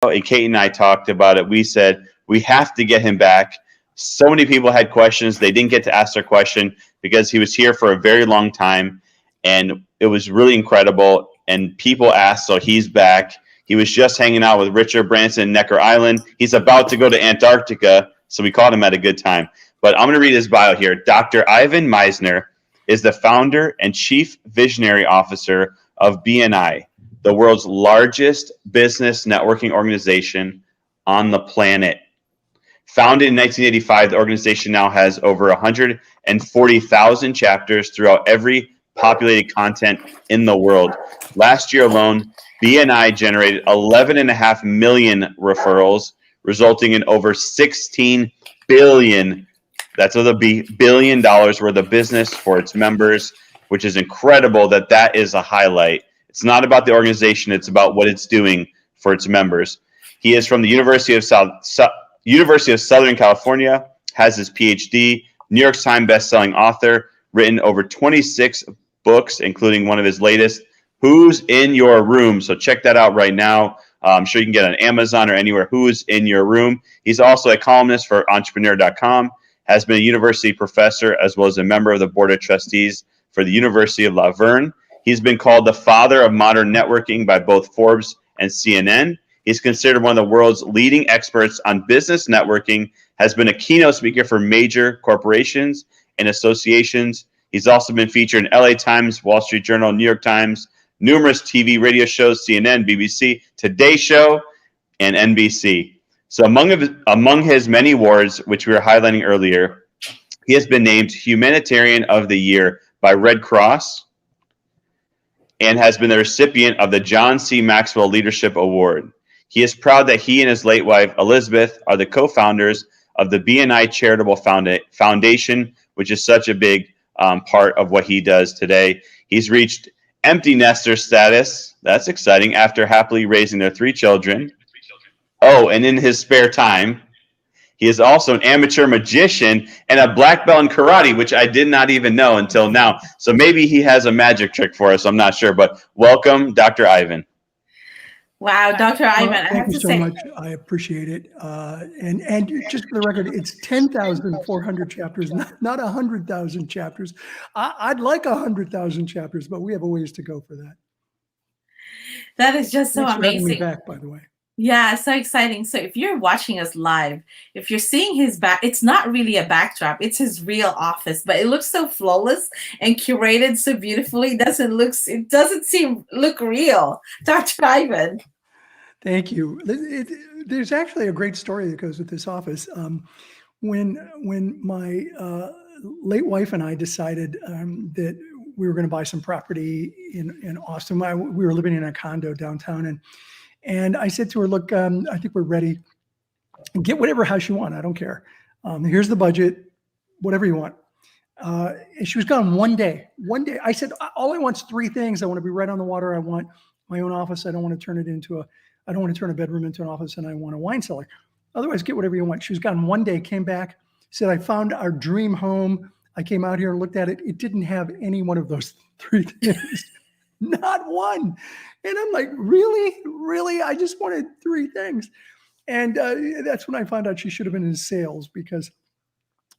and Kate and I talked about it. We said we have to get him back. So many people had questions. They didn't get to ask their question because he was here for a very long time, and it was really incredible. And people asked, so he's back. He was just hanging out with Richard Branson in Necker Island. He's about to go to Antarctica, so we caught him at a good time. But I'm going to read his bio here. Dr. Ivan Misner is the founder and chief visionary officer of BNI, the world's largest business networking organization on the planet. Founded in 1985, the organization now has over 140,000 chapters throughout every populated continent in the world. Last year alone, BNI generated 11.5 million referrals, resulting in over 16 billion. That's with a billion dollars worth of business for its members, which is incredible that is a highlight. It's not about the organization. It's about what it's doing for its members. He is from the University of Southern California, has his PhD, New York Times bestselling author, written over 26 books, including one of his latest, Who's in Your Room? So check that out right now. I'm sure you can get it on Amazon or anywhere, Who's in Your Room. He's also a columnist for entrepreneur.com, has been a university professor, as well as a member of the board of trustees for the University of La Verne. He's been called the father of modern networking by both Forbes and CNN. He's considered one of the world's leading experts on business networking, has been a keynote speaker for major corporations and associations. He's also been featured in LA Times, Wall Street Journal, New York Times, numerous TV radio shows, CNN, BBC, Today Show, and NBC. So among his many awards, which we were highlighting earlier, he has been named Humanitarian of the Year by Red Cross and has been the recipient of the John C. Maxwell Leadership Award. He is proud that he and his late wife, Elizabeth, are the co-founders of the BNI Charitable Foundation, which is such a big part of what he does today. He's reached empty nester status. That's exciting, after happily raising their 3 children. Oh, and in his spare time, he is also an amateur magician and a black belt in karate, which I did not even know until now. So maybe he has a magic trick for us. I'm not sure, but welcome, Dr. Ivan. Wow, Dr. Ivan, I have to say. Thank you so much. I appreciate it. And just for the record, it's 10,400 chapters, not 100,000 chapters. I'd like 100,000 chapters, but we have a ways to go for that. That is just so Thanks for having amazing. me back, by the way. Yeah, so exciting. So if you're watching us live, if you're seeing his back, it's not really a backdrop. It's his real office, but it looks so flawless and curated so beautifully. It doesn't look real. Dr. Ivan. Thank you. There's actually a great story that goes with this office. When my late wife and I decided that we were going to buy some property in Austin, we were living in a condo downtown, and I said to her, look, I think we're ready. Get whatever house you want. I don't care. Here's the budget, whatever you want. And she was gone one day. I said, all I want is 3 things. I want to be right on the water. I want my own office. I don't want to turn a bedroom into an office, and I want a wine cellar. Otherwise, get whatever you want. She was gone one day, came back, said, I found our dream home. I came out here and looked at it. It didn't have any one of those 3 things. Not one. And I'm like, really? I just wanted 3 things. And that's when I found out she should have been in sales, because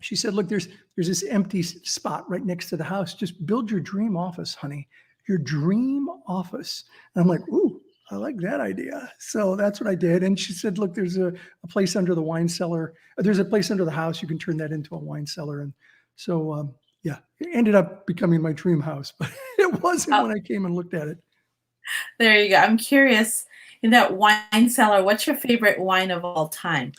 she said, look, there's this empty spot right next to the house. Just build your dream office, honey. Your dream office. And I'm like, ooh, I like that idea. So that's what I did. And she said, look, there's a place under the wine cellar. There's a place under the house. You can turn that into a wine cellar. And so, yeah, it ended up becoming my dream house, but it wasn't when I came and looked at it. There you go. I'm curious, in that wine cellar, what's your favorite wine of all time?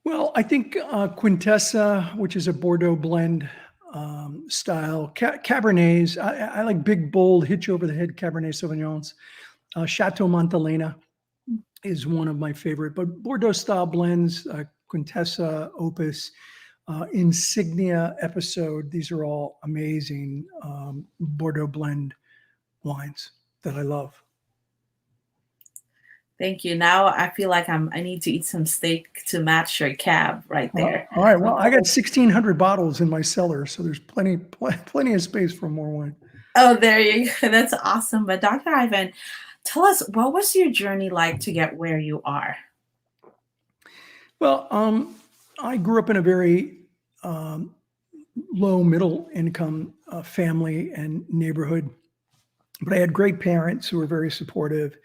Well, I think Quintessa, which is a Bordeaux blend style. Cabernets. I like big, bold, hit you over the head Cabernet Sauvignons. Chateau Montelena is one of my favorite, but Bordeaux style blends, Quintessa, Opus, Insignia, Episode. These are all amazing Bordeaux blend wines that I love. Thank you. Now I feel like I need to eat some steak to match your cab right there. All right. Well, I got 1,600 bottles in my cellar, so there's plenty of space for more wine. Oh, there you go. That's awesome. But Dr. Ivan, Tell us, what was your journey like to get where you are? Well, I grew up in a very low middle income family and neighborhood, but I had great parents who were very supportive.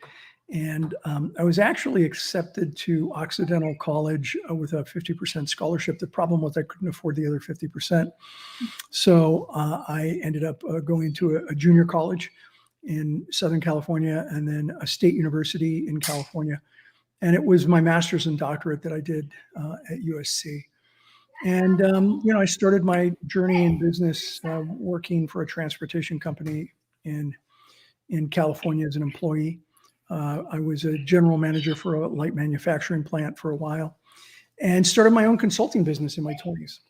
And I was actually accepted to Occidental College with a 50% scholarship. The problem was I couldn't afford the other 50%. So I ended up going to a junior college in Southern California and then a state university in California. And it was my master's and doctorate that I did at USC. And, I started my journey in business working for a transportation company in California as an employee. I was a general manager for a light manufacturing plant for a while and started my own consulting business in my 20s.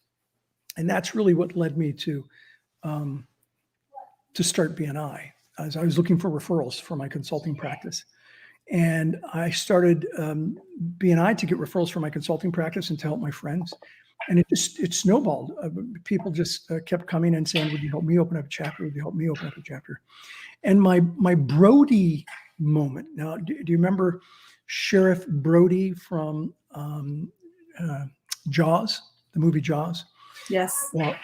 And that's really what led me to start BNI, as I was looking for referrals for my consulting practice. And I started BNI to get referrals for my consulting practice and to help my friends. And it snowballed. People just kept coming and saying, would you help me open up a chapter? Would you help me open up a chapter? And my Brody moment. Now, do you remember Sheriff Brody from Jaws, the movie Jaws? Yes. Well,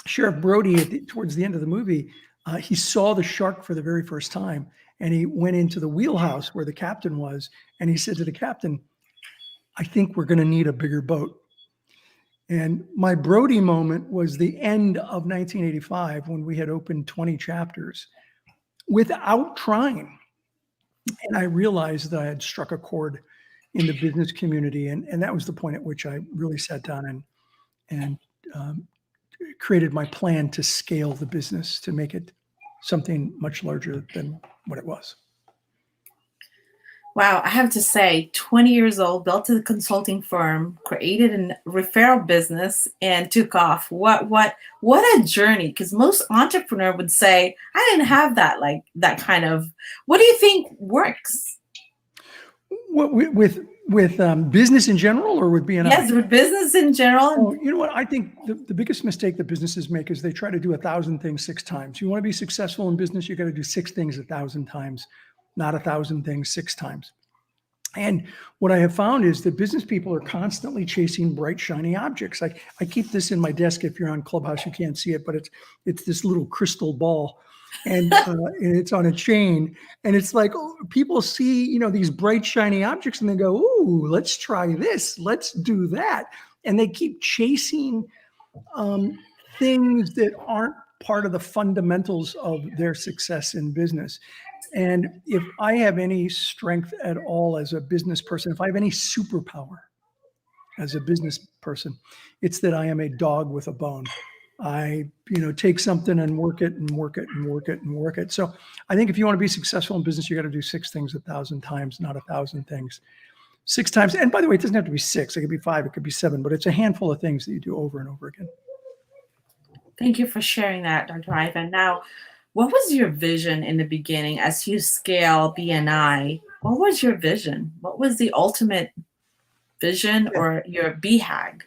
Sheriff Brody, towards the end of the movie, he saw the shark for the very first time, and he went into the wheelhouse where the captain was, and he said to the captain, I think we're going to need a bigger boat. And my Brody moment was the end of 1985 when we had opened 20 chapters without trying. And I realized that I had struck a chord in the business community. And that was the point at which I really sat down and created my plan to scale the business, to make it something much larger than what it was. Wow, I have to say, 20 years old, built a consulting firm, created a referral business, and took off. What a journey! Because most entrepreneur would say, "I didn't have that kind of." What do you think works? With business in general, or with BNI? Yes, with business in general. Oh, you know what? I think the biggest mistake that businesses make is they try to do 1,000 things 6 times. You want to be successful in business, you got to do 6 things 1,000 times, not 1,000 things 6 times. And what I have found is that business people are constantly chasing bright, shiny objects. I keep this in my desk. If you're on Clubhouse, you can't see it, but it's this little crystal ball, and it's on a chain. And it's like, people see, these bright, shiny objects, and they go, "Ooh, let's try this. Let's do that." And they keep chasing things that aren't part of the fundamentals of their success in business. And if I have any strength at all as a business person, if I have any superpower as a business person, it's that I am a dog with a bone. I, take something and work it and work it and work it and work it. So I think if you want to be successful in business, you got to do 6 things 1,000 times, not 1,000 things 6 times. And by the way, it doesn't have to be 6. It could be 5. It could be 7. But it's a handful of things that you do over and over again. Thank you for sharing that, Dr. Ivan. Now, what was your vision in the beginning as you scale BNI? What was your vision? What was the ultimate vision or your BHAG?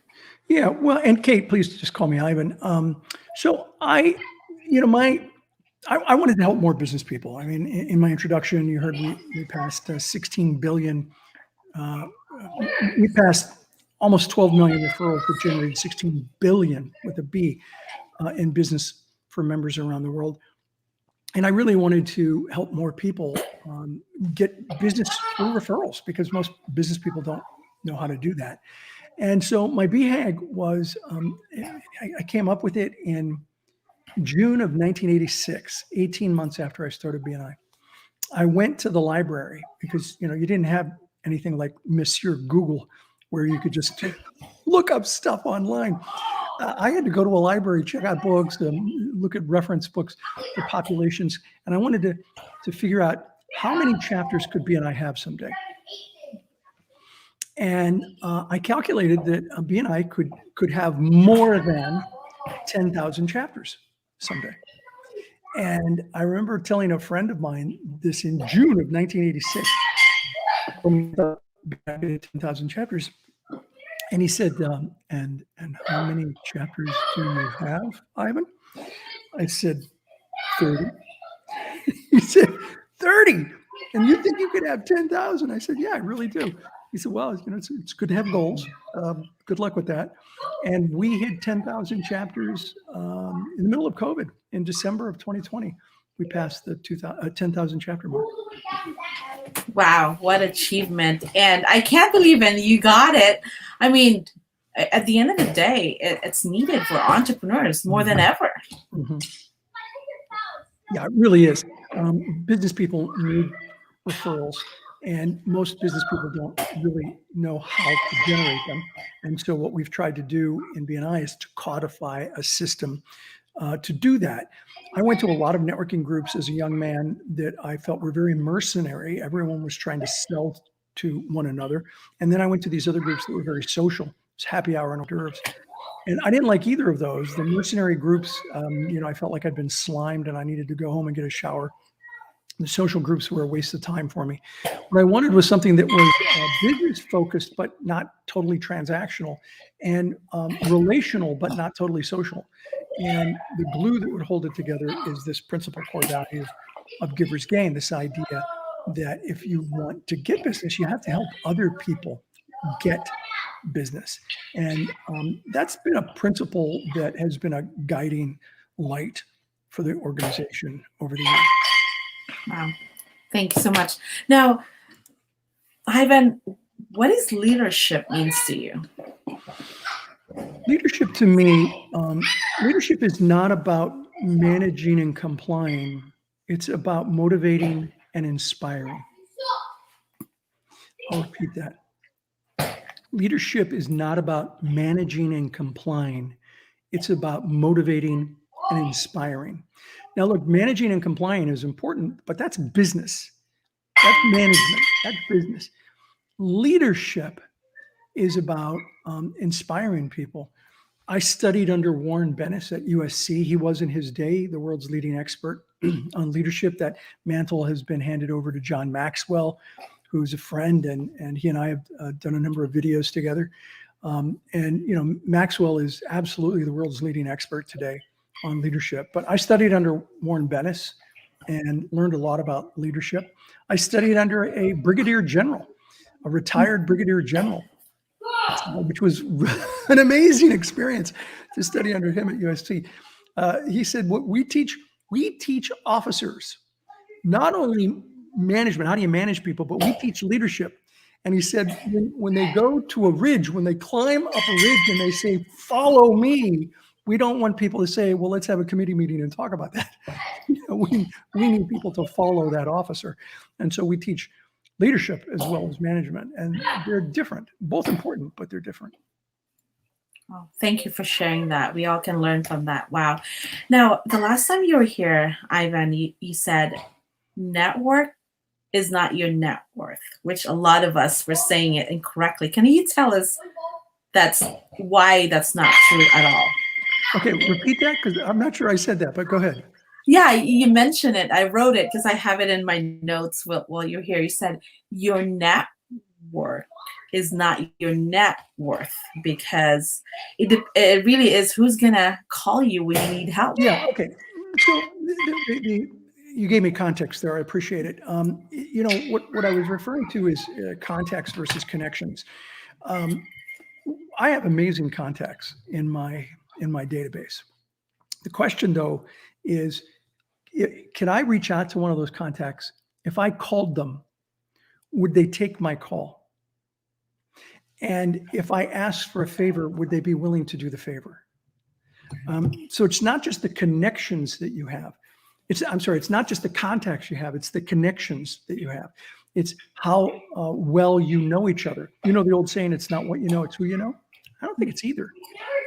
Yeah, well, and Kate, please just call me Ivan. So I wanted to help more business people. I mean, in my introduction, you heard we passed 16 billion. We passed almost 12 million referrals that generated 16 billion with a B in business for members around the world. And I really wanted to help more people get business through referrals, because most business people don't know how to do that. And so my BHAG was, I came up with it in June of 1986, 18 months after I started BNI. I went to the library because, you didn't have anything like Monsieur Google where you could just look up stuff online. I had to go to a library, check out books, look at reference books for populations. And I wanted to figure out how many chapters could BNI have someday. And I calculated that BNI could have more than 10,000 chapters someday. And I remember telling a friend of mine this in June of 1986, when we had 10,000 chapters. And he said, and how many chapters do you have, Ivan? I said, 30. He said, 30? And you think you could have 10,000? I said, yeah, I really do. He said, well, it's good to have goals. Good luck with that. And we hit 10,000 chapters in the middle of COVID in December of 2020. We passed the 10,000 chapter mark. Wow, what achievement. And I can't believe it. You got it. I mean, at the end of the day, it's needed for entrepreneurs more than ever. Mm-hmm. Yeah, it really is. Business people need referrals, and most business people don't really know how to generate them. And so what we've tried to do in BNI is to codify a system to do that. I went to a lot of networking groups as a young man that I felt were very mercenary. Everyone was trying to sell to one another. And then I went to these other groups that were very social. It's happy hour and hors d'oeuvres. And I didn't like either of those. The mercenary groups, I felt like I'd been slimed and I needed to go home and get a shower. The social groups were a waste of time for me. What I wanted was something that was business focused, but not totally transactional, and relational, but not totally social. And the glue that would hold it together is this principal core value of giver's gain, this idea that if you want to get business, you have to help other people get business. And that's been a principle that has been a guiding light for the organization over the years. Wow. Thank you so much. Now, Ivan, what does leadership means to you? Leadership to me, leadership is not about managing and complying. It's about motivating and inspiring. I'll repeat that. Leadership is not about managing and complying. It's about motivating and inspiring. Now, look, managing and complying is important, but that's business. That's management. That's business. Leadership is about inspiring people. I studied under Warren Bennis at USC. He was in his day the world's leading expert on leadership. That mantle has been handed over to John Maxwell, who's a friend, and he and I have done a number of videos together. Maxwell is absolutely the world's leading expert today on leadership. But I studied under Warren Bennis and learned a lot about leadership. I studied under a brigadier general, a retired brigadier general, which was an amazing experience to study under him at USC. He said, "What we teach officers not only management, how do you manage people, but we teach leadership." And he said, when they go to a ridge, when they climb up a ridge and they say, "Follow me," we don't want people to say, "Well, let's have a committee meeting and talk about that." We need people to follow that officer. And so we teach leadership as well as management, and they're different, both important, but they're different. Oh, thank you for sharing that. We all can learn from that. Wow. Now, the last time you were here, Ivan, you said network is not your net worth, which a lot of us were saying it incorrectly. Can you tell us why that's not true at all? Okay, repeat that, because I'm not sure I said that, but go ahead. Yeah, you mentioned it. I wrote it because I have it in my notes while you're here. You said your net worth is not your net worth, because it really is who's going to call you when you need help. Yeah, okay. So you gave me context there. I appreciate it. What I was referring to is context versus connections. I have amazing contacts in my database. The question, though, is, can I reach out to one of those contacts? If I called them, would they take my call? And if I asked for a favor, would they be willing to do the favor? So it's not just the connections that you have. It's not just the contacts you have. It's the connections that you have. It's how well you know each other. You know the old saying, it's not what you know, it's who you know. I don't think it's either.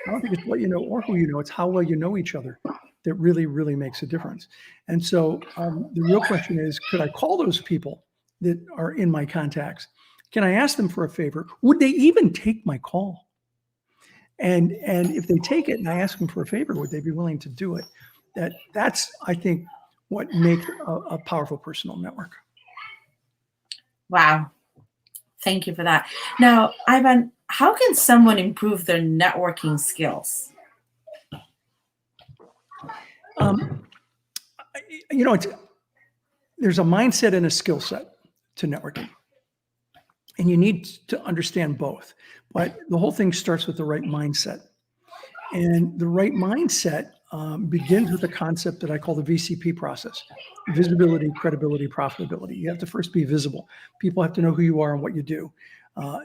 I don't think it's what you know or who you know. It's how well you know each other that really, really makes a difference. And so the real question is, could I call those people that are in my contacts? Can I ask them for a favor? Would they even take my call? And if they take it and I ask them for a favor, would they be willing to do it? That's, I think, what makes a powerful personal network. Wow. Thank you for that. Now, Ivan, how can someone improve their networking skills? There's a mindset and a skill set. to networking. And you need to understand both. But the whole thing starts with the right mindset. And the right mindset begins with the concept that I call the VCP process: visibility, credibility, profitability. You have to first be visible. People have to know who you are and what you do.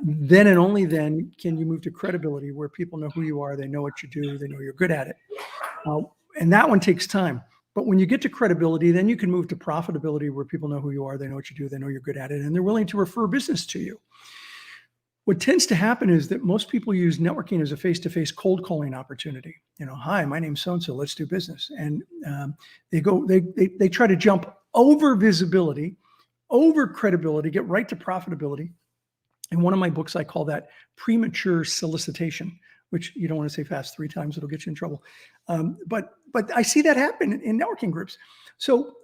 Then and only then can you move to credibility, where people know who you are, they know what you do, they know you're good at it. And that one takes time. But when you get to credibility, then you can move to profitability, where people know who you are, they know what you do, they know you're good at it, and they're willing to refer business to you. What tends to happen is that most people use networking as a face-to-face cold calling opportunity. Hi, my name's so-and-so, let's do business. And they try to jump over visibility, over credibility, get right to profitability. In one of my books, I call that premature solicitation, which you don't want to say fast 3 times, it'll get you in trouble. But I see that happen in networking groups. So,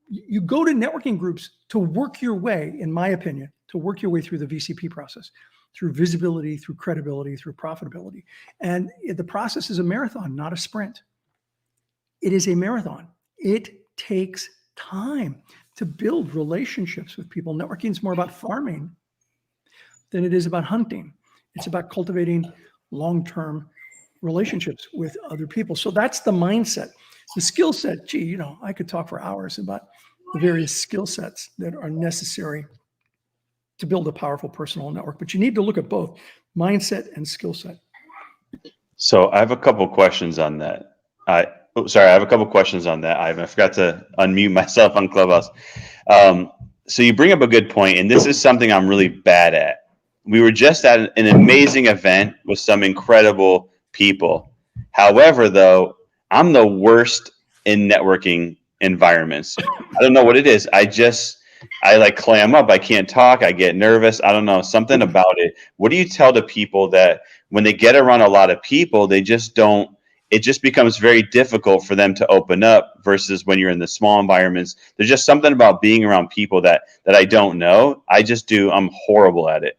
you go to networking groups to work your way, in my opinion, to work your way through the VCP process, through visibility, through credibility, through profitability. And the process is a marathon, not a sprint. It is a marathon. It takes time to build relationships with people. Networking is more about farming than it is about hunting. It's about cultivating long-term relationships with other people. So that's the mindset. The skill set, I could talk for hours about the various skill sets that are necessary to build a powerful personal network, but you need to look at both mindset and skill set. So I have a couple questions on that. I have a couple questions on that. I forgot to unmute myself on Clubhouse. So you bring up a good point, and this is something I'm really bad at. We were just at an amazing event with some incredible people. However, though, I'm the worst in networking environments. I don't know what it is. I like clam up. I can't talk. I get nervous. I don't know, something about it. What do you tell the people that when they get around a lot of people, they just don't, it just becomes very difficult for them to open up versus when you're in the small environments? There's just something about being around people that I don't know. I'm horrible at it.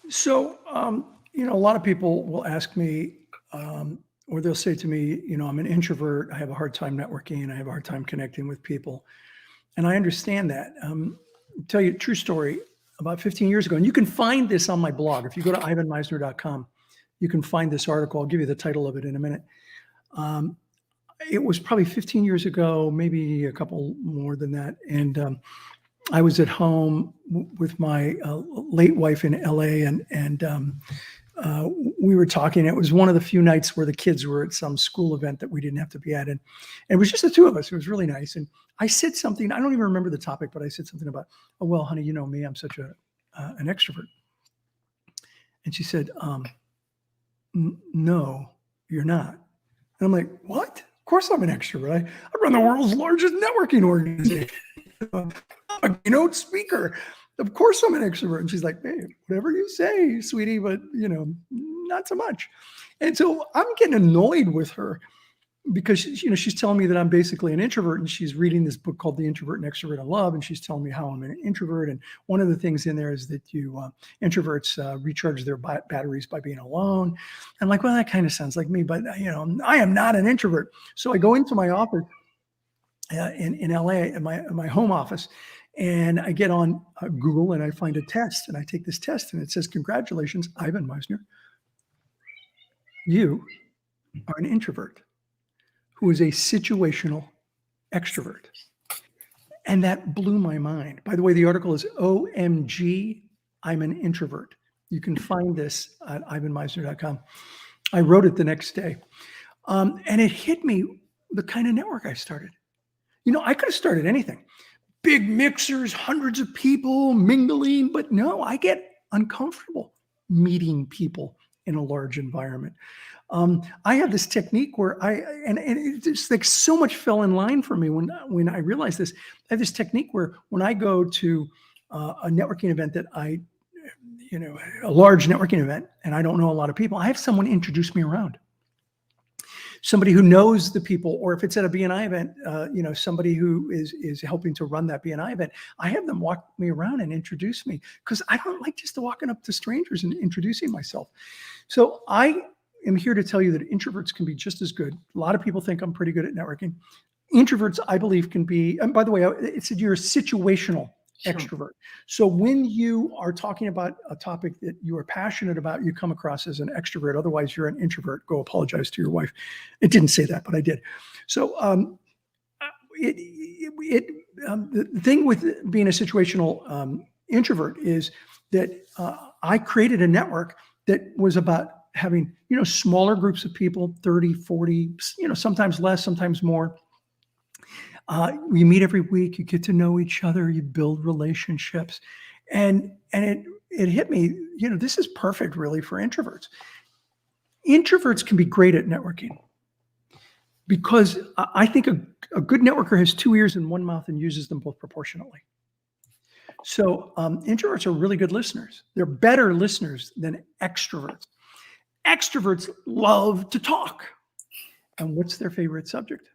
So, a lot of people will ask me, or they'll say to me, I'm an introvert. I have a hard time networking. I have a hard time connecting with people. And I understand that. I'll tell you a true story. About 15 years ago, and you can find this on my blog. If you go to ivanmisner.com, you can find this article. I'll give you the title of it in a minute. It was probably 15 years ago, maybe a couple more than that. And I was at home with my late wife in LA, and we were talking. It was one of the few nights where the kids were at some school event that we didn't have to be at. And it was just the two of us. It was really nice. And I said something, I don't even remember the topic, but I said something about, oh, well, honey, you know me, I'm such an extrovert. And she said, no, you're not. And I'm like, what? Of course I'm an extrovert. I run the world's largest networking organization. I'm a keynote speaker. Of course I'm an extrovert. And she's like, hey, whatever you say, sweetie, but not so much. And so I'm getting annoyed with her because she's telling me that I'm basically an introvert, and she's reading this book called The Introvert and Extrovert in Love, and she's telling me how I'm an introvert. And one of the things in there is that introverts recharge their batteries by being alone. I'm like, well, that kind of sounds like me, but I am not an introvert. So I go into my office in LA, in my home office, and I get on Google and I find a test, and I take this test, and it says, congratulations, Ivan Misner, you are an introvert who is a situational extrovert. And that blew my mind. By the way, the article is OMG, I'm an introvert. You can find this at ivanmisner.com. I wrote it the next day. And it hit me, the kind of network I started. I could have started anything. Big mixers, hundreds of people mingling, but no, I get uncomfortable meeting people in a large environment. I have this technique where and it just like so much fell in line for me when I realized this. I have this technique where when I go to a networking event that a large networking event, and I don't know a lot of people, I have someone introduce me around. Somebody who knows the people, or if it's at a BNI event, somebody who is helping to run that BNI event, I have them walk me around and introduce me, because I don't like just walking up to strangers and introducing myself. So I am here to tell you that introverts can be just as good. A lot of people think I'm pretty good at networking. Introverts, I believe, can be, and by the way, it said you're a situational Sure. extrovert. So when you are talking about a topic that you are passionate about, you come across as an extrovert. Otherwise, you're an introvert. Go apologize to your wife. It didn't say that, but I did. So the thing with being a situational introvert is that I created a network that was about having, smaller groups of people, 30, 40, sometimes less, sometimes more. You meet every week, you get to know each other, you build relationships. And it hit me, this is perfect really for introverts. Introverts can be great at networking because I think a good networker has 2 ears and 1 mouth and uses them both proportionately. So introverts are really good listeners. They're better listeners than extroverts. Extroverts love to talk. And what's their favorite subject?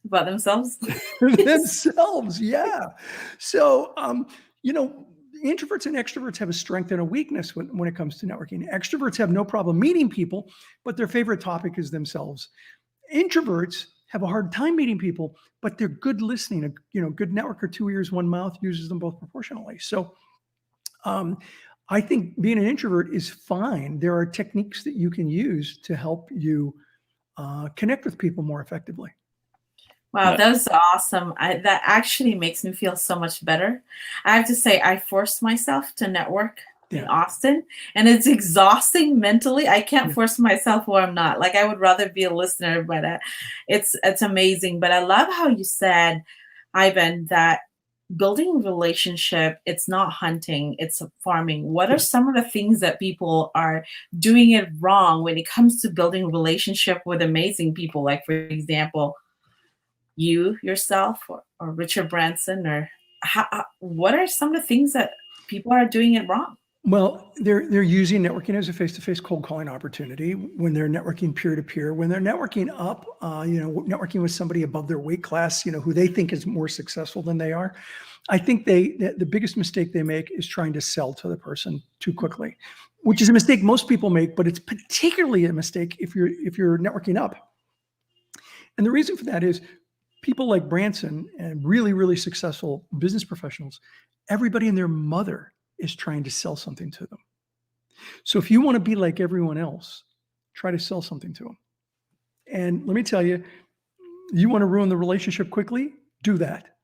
About themselves. Themselves, yeah. So, introverts and extroverts have a strength and a weakness when it comes to networking. Extroverts have no problem meeting people, but their favorite topic is themselves. Introverts have a hard time meeting people, but they're good listening. A good networker, 2 ears, 1 mouth, uses them both proportionally. So, I think being an introvert is fine. There are techniques that you can use to help you connect with people more effectively. Wow, Yeah. that was awesome. That actually makes me feel so much better. I have to say, I forced myself to network in Yeah. Austin, and it's exhausting mentally. I can't Yeah. force myself where I'm not. Like, I would rather be a listener, but it's amazing. But I love how you said, Ivan, that building a relationship, it's not hunting, it's farming. What are some of the things that people are doing it wrong when it comes to building a relationship with amazing people? Like, for example, you yourself or Richard Branson, or what are some of the things that people are doing it wrong? Well, they're using networking as a face-to-face cold calling opportunity when they're networking peer-to-peer. When they're networking up, networking with somebody above their weight class, who they think is more successful than they are. I think the biggest mistake they make is trying to sell to the person too quickly, which is a mistake most people make, but it's particularly a mistake if you're networking up. And the reason for that is people like Branson and really, really successful business professionals, everybody and their mother is trying to sell something to them. So if you want to be like everyone else, try to sell something to them. And let me tell you, you want to ruin the relationship quickly, do that.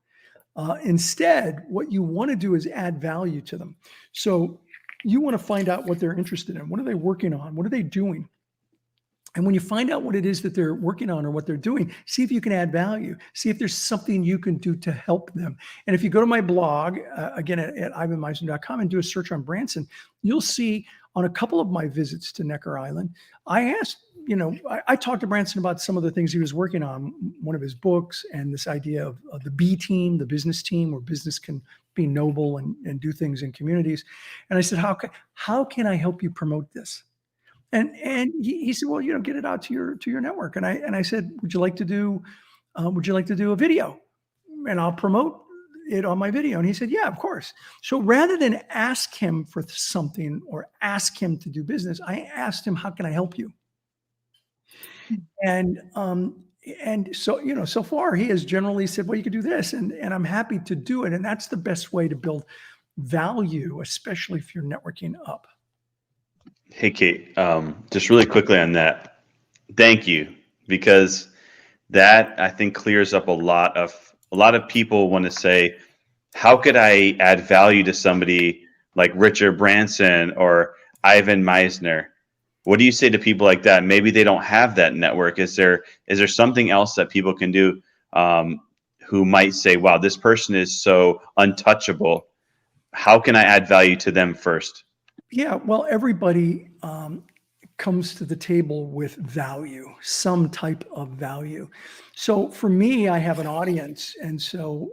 Instead, what you want to do is add value to them. So you want to find out what they're interested in. What are they working on? What are they doing? And when you find out what it is that they're working on or what they're doing, see if you can add value. See if there's something you can do to help them. And if you go to my blog, again, at ivanmisner.com and do a search on Branson, you'll see on a couple of my visits to Necker Island, I asked, I talked to Branson about some of the things he was working on, one of his books, and this idea of the B team, the business team, where business can be noble and do things in communities. And I said, how can I help you promote this? And he said, well, get it out to your network. And I said, would you like to do a video? And I'll promote it on my video. And he said, yeah, of course. So rather than ask him for something or ask him to do business, I asked him, how can I help you? And so, so far he has generally said, well, you could do this, and I'm happy to do it. And that's the best way to build value, especially if you're networking up. Hey, Kate, just really quickly on that. Thank you, because that I think clears up a lot of people want to say, how could I add value to somebody like Richard Branson or Ivan Misner? What do you say to people like that? Maybe they don't have that network. Is there something else that people can do who might say, wow, this person is so untouchable? How can I add value to them first? Yeah, well, everybody comes to the table with value, some type of value. So for me, I have an audience, and so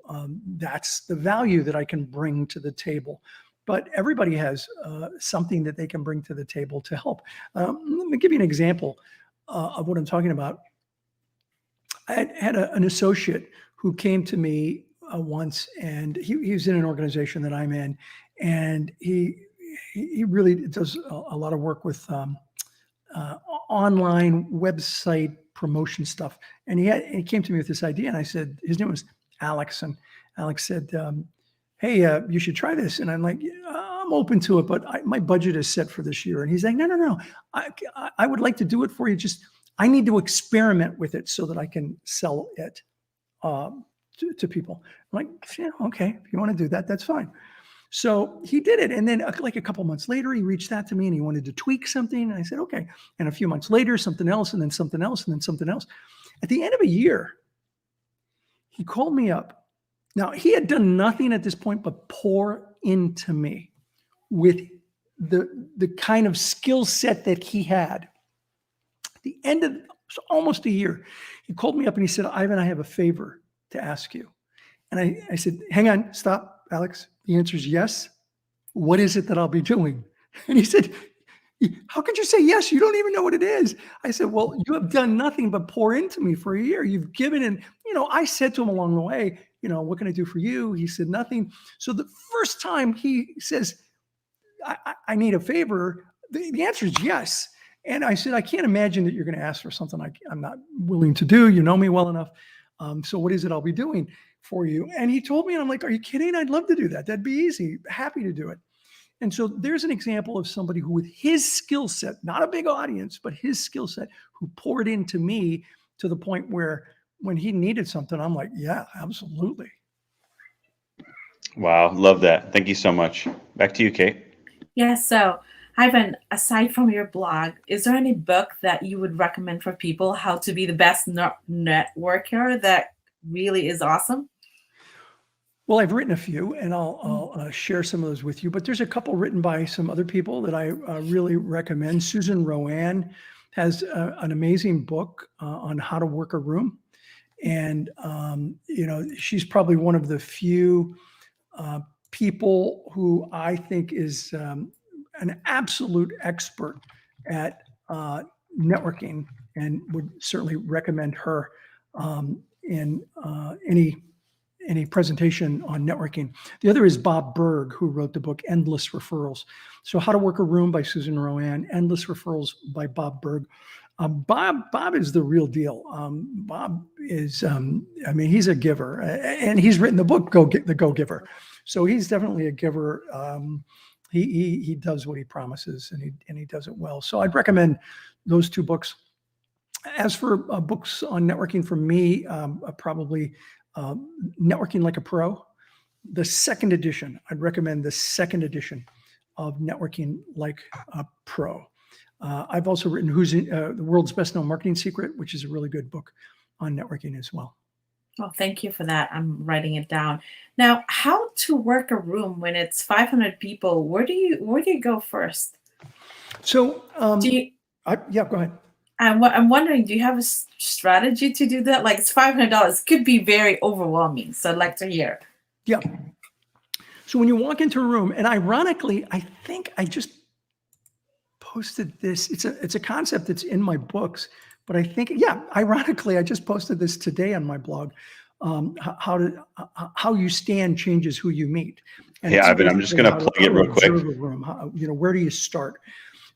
that's the value that I can bring to the table. But everybody has something that they can bring to the table to help. Let me give you an example of what I'm talking about. I had an associate who came to me once, and he was in an organization that I'm in, and he really does a lot of work with online website promotion stuff. And he came to me with this idea, and I said, his name was Alex, and Alex said, hey, you should try this. And I'm like, "Yeah, I'm open to it, but my budget is set for this year." And he's like, no. I would like to do it for you. Just, I need to experiment with it so that I can sell it to people. I'm like, yeah, okay, if you want to do that, that's fine. So he did it. And then like a couple months later, he reached out to me and he wanted to tweak something. And I said, okay. And a few months later, something else, and then something else, and then something else. At the end of a year, he called me up. Now, he had done nothing at this point but pour into me with the kind of skill set that he had. At the end of almost a year, he called me up and he said, Ivan, I have a favor to ask you. And I said, hang on, stop, Alex. The answer is yes. What is it that I'll be doing? And he said, how could you say yes? You don't even know what it is. I said, well, you have done nothing but pour into me for a year. You've given, and, I said to him along the way, what can I do for you? He said nothing. So the first time he says, I need a favor, the answer is yes. And I said, I can't imagine that you're going to ask for something I'm not willing to do. You know me well enough. So what is it I'll be doing for you? And he told me, and I'm like, are you kidding? I'd love to do that. That'd be easy. Happy to do it. And so there's an example of somebody who, with his skill set, not a big audience, but his skill set, who poured into me to the point where when he needed something, I'm like, yeah, absolutely. Wow. Love that. Thank you so much. Back to you, Kate. Yeah, so Ivan, aside from your blog, is there any book that you would recommend for people how to be the best networker that really is awesome? Well, I've written a few, and I'll share some of those with you. But there's a couple written by some other people that I really recommend. Susan Rowan has an amazing book on how to work a room, and she's probably one of the few people who I think is an absolute expert at networking, and would certainly recommend her in any presentation on networking. The other is Bob Berg, who wrote the book Endless Referrals. So How to Work a Room by Susan Rowan, Endless Referrals by Bob Berg. Bob is the real deal. Bob is, he's a giver, and he's written the book, The Go-Giver. So he's definitely a giver. He does what he promises, and he does it well. So I'd recommend those two books. As for books on networking, for me, probably Networking Like a Pro, the second edition. I'd recommend the second edition of Networking Like a Pro. I've also written The World's Best Known Marketing Secret, which is a really good book on networking as well. Well, thank you for that. I'm writing it down. Now, how to work a room when it's 500 people? Where do you go first? So, go ahead. I'm wondering, do you have a strategy to do that? Like, it's $500. Could be very overwhelming. So I'd like to hear. Yeah. So when you walk into a room, and ironically, I think I just posted this. It's a concept that's in my books, but I think, ironically, I just posted this today on my blog. How you stand changes who you meet. And Ivan, I'm just going to plug it real quick. Room. Where do you start?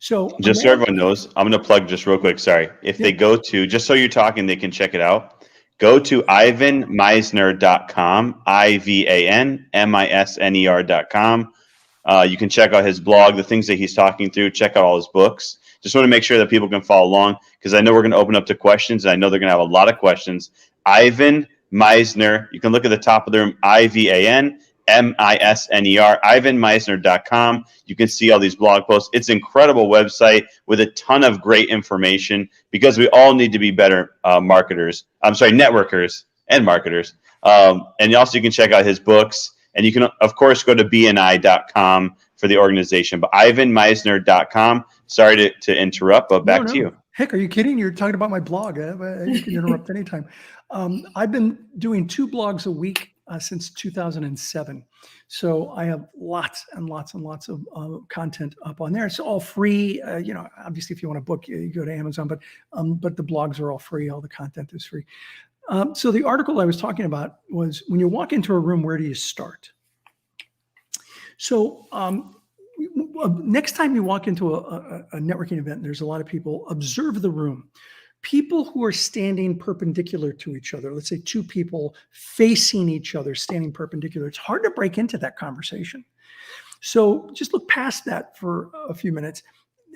So just so everyone knows, I'm going to plug just real quick. Sorry. If they go to, just so you're talking, they can check it out. Go to ivanmisner.com, IvanMisner.com. You can check out his blog, the things that he's talking through, check out all his books. Just want to make sure that people can follow along, because I know we're going to open up to questions, and I know they're going to have a lot of questions. Ivan Misner, you can look at the top of the room, IvanMisner, IvanMisner.com. You can see all these blog posts. It's an incredible website with a ton of great information, because we all need to be better networkers and marketers. And also you can check out his books, and you can, of course, go to BNI.com for the organization, but IvanMisner.com. Sorry to interrupt, but back to you. Heck, are you kidding? You're talking about my blog. You can interrupt anytime. I've been doing 2 blogs a week since 2007. So I have lots and lots and lots of content up on there. It's all free. Obviously, if you want a book, you go to Amazon, but the blogs are all free. All the content is free. So the article I was talking about was, when you walk into a room, where do you start? So next time you walk into a networking event, there's a lot of people, observe the room. people who are standing perpendicular to each other, let's say two people facing each other, standing perpendicular, it's hard to break into that conversation. So just look past that for a few minutes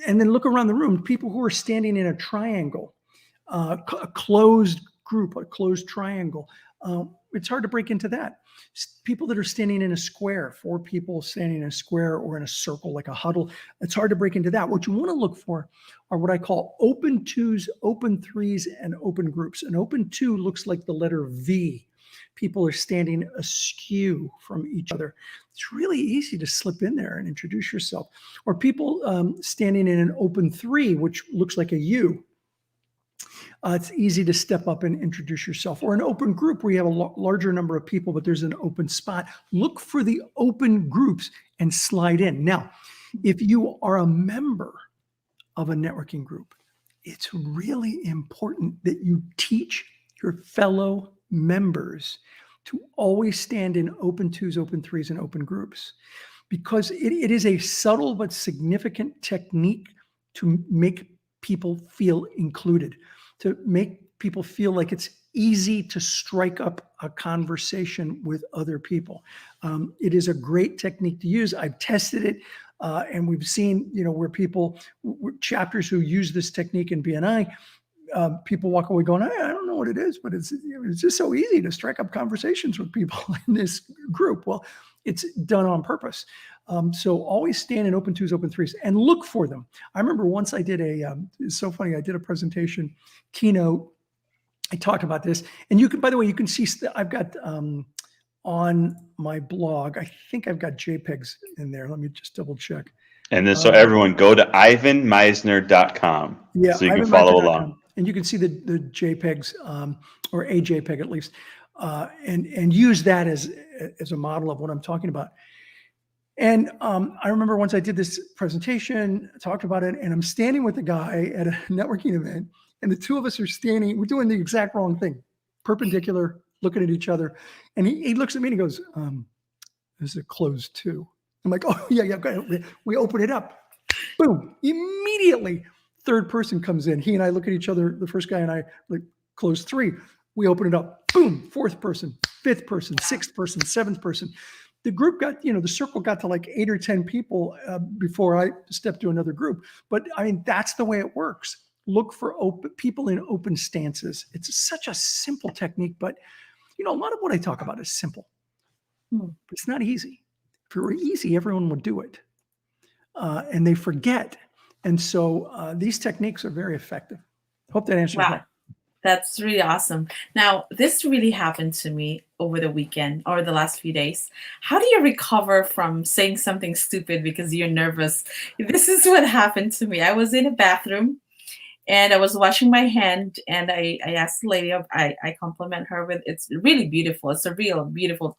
and then look around the room. People who are standing in a triangle, a closed group, a closed triangle. It's hard to break into that. People that are standing in a square, 4 people standing in a square or in a circle, like a huddle, it's hard to break into that. What you want to look for are what I call open 2s, open 3s, and open groups. An open 2 looks like the letter V. People are standing askew from each other. It's really easy to slip in there and introduce yourself. Or people standing in an open 3, which looks like a U. It's easy to step up and introduce yourself. Or an open group where you have a larger number of people, but there's an open spot. Look for the open groups and slide in. Now, if you are a member of a networking group, it's really important that you teach your fellow members to always stand in open 2s, open 3s, and open groups, because it is a subtle but significant technique to make people feel included, to make people feel like it's easy to strike up a conversation with other people. It is a great technique to use. I've tested it, and we've seen, where people, chapters who use this technique in BNI, people walk away going, I don't know what it is, but it's just so easy to strike up conversations with people in this group. Well, it's done on purpose. So always stand in open 2s, open 3s, and look for them. I remember once I did it's so funny, I did a presentation, keynote. I talked about this, and you can, by the way, you can see, I've got on my blog, I think I've got JPEGs in there. Let me just double check. And then, so everyone go to ivanmisner.com. Yeah, so you can follow along. And you can see the JPEGs, or a JPEG at least, and use that as a model of what I'm talking about. And I remember once I did this presentation, talked about it, and I'm standing with a guy at a networking event, and the two of us are standing, we're doing the exact wrong thing, perpendicular, looking at each other. And he looks at me and he goes, this is a closed 2. I'm like, oh, yeah, we open it up. Boom, immediately, third person comes in. He and I look at each other, the first guy and I, like, closed 3. We open it up, boom, 4th person, 5th person, 6th person, 7th person. The group got, the circle got to like 8 or 10 people before I stepped to another group. But I mean, that's the way it works. Look for people in open stances. It's such a simple technique, but a lot of what I talk about is simple. But it's not easy. If it were easy, everyone would do it. And they forget. And so these techniques are very effective. Hope that answers that. That's really awesome. Now, this really happened to me over the weekend or the last few days. How do you recover from saying something stupid because you're nervous? This is what happened to me. I was in a bathroom and I was washing my hand, and I asked the lady, I compliment her with, it's really beautiful. It's a real beautiful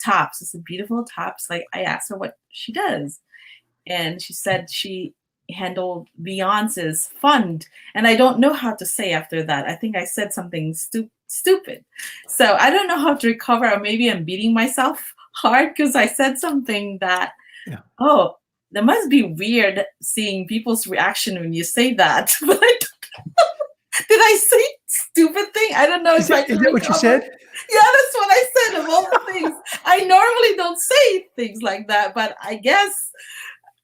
tops. It's a beautiful tops. Like, I asked her what she does, and she said she handled Beyonce's fund, and I don't know how to say after that. I think I said something stupid. So I don't know how to recover, or maybe I'm beating myself hard because I said something that, oh, that must be weird seeing people's reaction when you say that. But I don't know. Did I say stupid thing? I don't know. Is that what you said? Yeah, that's what I said. Of all the things, I normally don't say things like that, but I guess.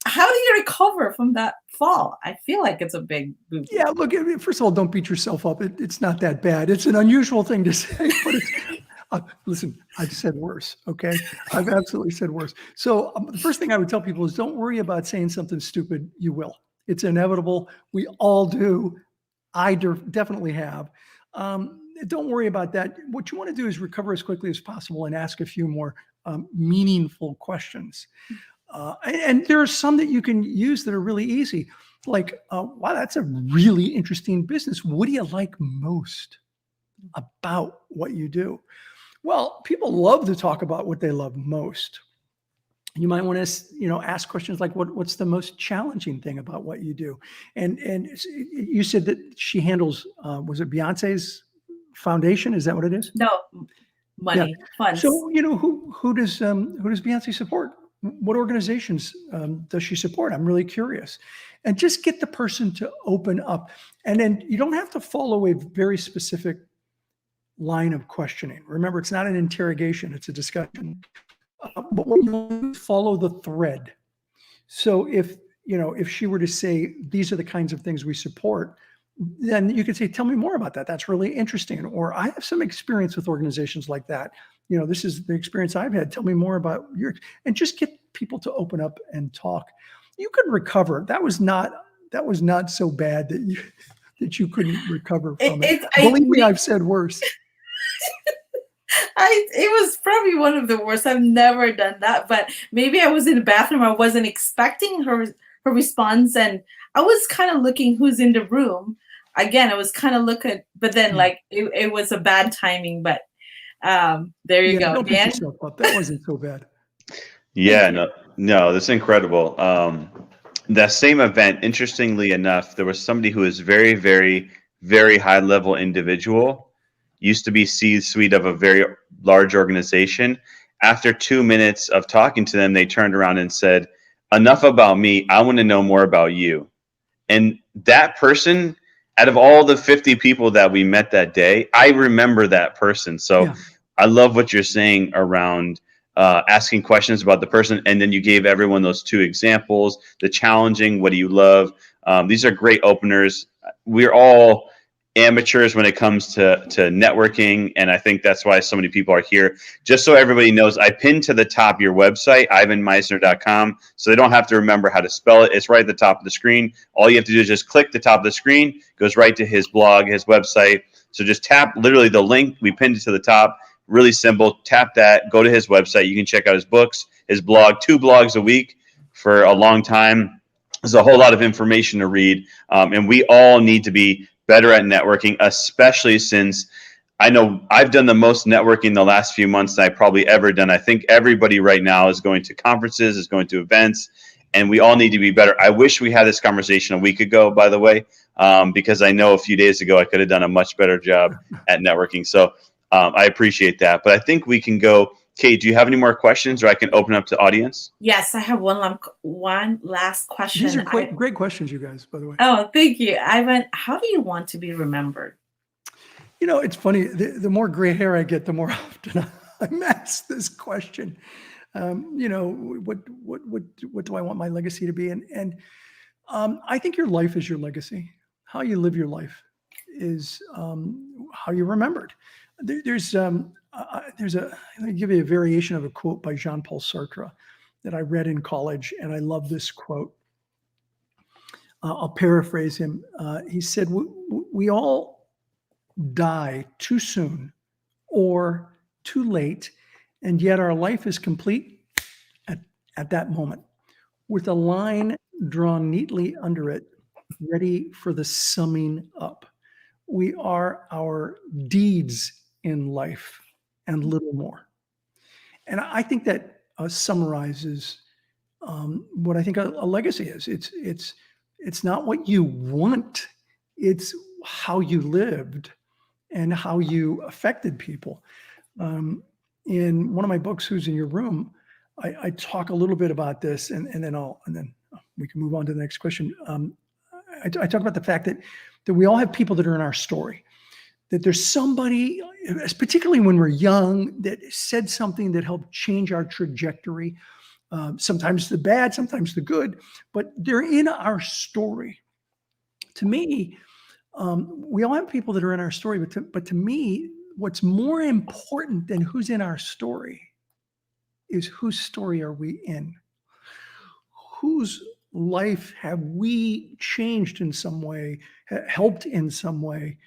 How do you recover from that fall? I feel like it's a big boot. Yeah, look, first of all, don't beat yourself up. It's not that bad. It's an unusual thing to say, but listen, I've said worse, okay? I've absolutely said worse. So the first thing I would tell people is don't worry about saying something stupid. You will. It's inevitable. We all do. I definitely have. Don't worry about that. What you want to do is recover as quickly as possible and ask a few more meaningful questions. And there are some that you can use that are really easy. Like, wow, that's a really interesting business. What do you like most about what you do? Well, people love to talk about what they love most. You might want to, ask questions like, what's the most challenging thing about what you do? And you said that she handles, was it Beyonce's foundation? Is that what it is? No, money, funds. So, who does Beyonce support? what organizations does she support? I'm really curious. And just get the person to open up. And then you don't have to follow a very specific line of questioning. Remember, it's not an interrogation, it's a discussion. But what you follow the thread. So if she were to say, these are the kinds of things we support, then you could say, tell me more about that. That's really interesting. Or I have some experience with organizations like that. This is the experience I've had. Tell me more about and just get people to open up and talk. You could recover. That was not so bad that you couldn't recover from it. Believe me, I've said worse. It was probably one of the worst. I've never done that, but maybe I was in the bathroom. I wasn't expecting her response, and I was kind of looking who's in the room. Again, I was kind of looking, but then it was a bad timing. But there you go, don't Dan. beat yourself up. That wasn't so bad. Yeah, no, that's incredible. That same event, interestingly enough, there was somebody who was very, very, very high level individual, used to be C-suite of a very large organization. After 2 minutes of talking to them, they turned around and said, enough about me. I want to know more about you. And that person, out of all the 50 people that we met that day, I remember that person. So I love what you're saying around asking questions about the person. And then you gave everyone those two examples, the challenging, what do you love? These are great openers. We're all amateurs when it comes to networking. And I think that's why so many people are here. Just so everybody knows, I pinned to the top your website, ivanmisner.com, so they don't have to remember how to spell it. It's right at the top of the screen. All you have to do is just click the top of the screen, goes right to his blog, his website. So just tap literally the link. We pinned it to the top. Really simple. Tap that, go to his website. You can check out his books, his blog, 2 blogs a week for a long time. There's a whole lot of information to read. And we all need to be better at networking, especially since I know I've done the most networking the last few months than I've probably ever done. I think everybody right now is going to conferences, is going to events, and we all need to be better. I wish we had this conversation a week ago, by the way, because I know a few days ago I could have done a much better job at networking. So I appreciate that. But I think we can go. Kate, do you have any more questions, or I can open up to audience? Yes, I have one last question. These are great questions, you guys, by the way. Oh, thank you. Ivan, how do you want to be remembered? It's funny. The more gray hair I get, the more often I'm asked this question. What do I want my legacy to be? And I think your life is your legacy. How you live your life is how you're remembered. Let me give you a variation of a quote by Jean-Paul Sartre that I read in college, and I love this quote. I'll paraphrase him. He said, we all die too soon or too late, and yet our life is complete at that moment, with a line drawn neatly under it, ready for the summing up. We are our deeds in life and little more. And I think that summarizes what I think a legacy is. It's not what you want, it's how you lived and how you affected people. In one of my books, Who's in Your Room, I talk a little bit about this, and then we can move on to the next question. I talk about the fact that we all have people that are in our story, that there's somebody, particularly when we're young, that said something that helped change our trajectory. Sometimes the bad, sometimes the good, but they're in our story. To me, we all have people that are in our story, but to me, what's more important than who's in our story is whose story are we in? Whose life have we changed in some way, helped in some way,